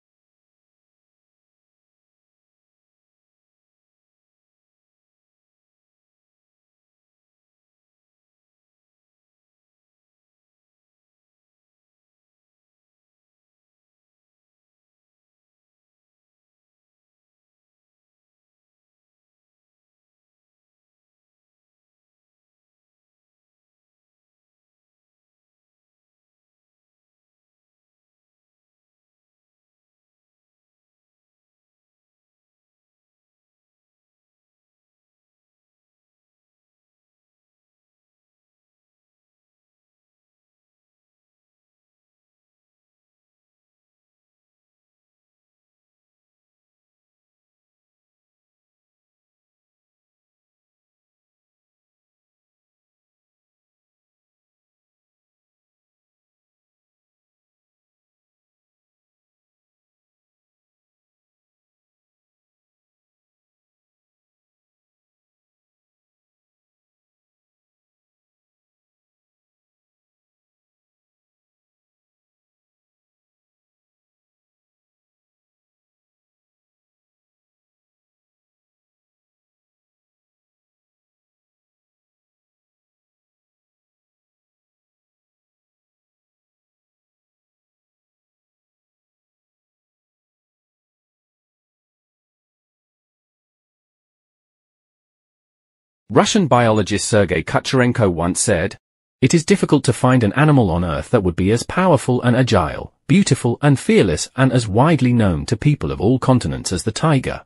Russian biologist Sergei Kucharenko once said, "It is difficult to find an animal on Earth that would be as powerful and agile, beautiful and fearless and as widely known to people of all continents as the tiger."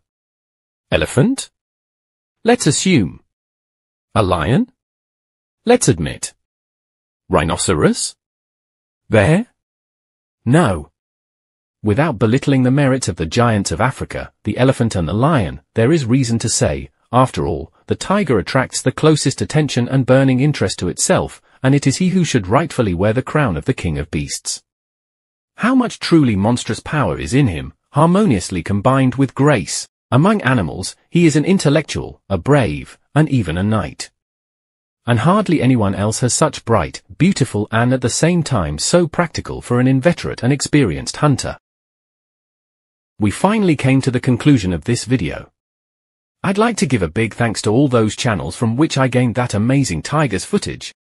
Elephant? Let's assume. A lion? Let's admit. Rhinoceros? Bear? No. Without belittling the merits of the giants of Africa, the elephant and the lion, there is reason to say, after all, the tiger attracts the closest attention and burning interest to itself, and it is he who should rightfully wear the crown of the king of beasts. How much truly monstrous power is in him, harmoniously combined with grace. Among animals, he is an intellectual, a brave, and even a knight. And hardly anyone else has such bright, beautiful and at the same time so practical for an inveterate and experienced hunter. We finally came to the conclusion of this video. I'd like to give a big thanks to all those channels from which I gained that amazing tigers footage.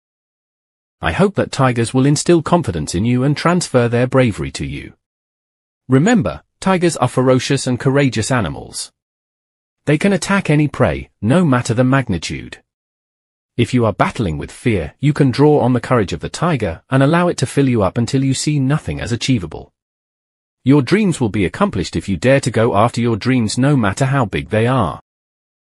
I hope that tigers will instill confidence in you and transfer their bravery to you. Remember, tigers are ferocious and courageous animals. They can attack any prey, no matter the magnitude. If you are battling with fear, you can draw on the courage of the tiger and allow it to fill you up until you see nothing as achievable. Your dreams will be accomplished if you dare to go after your dreams no matter how big they are.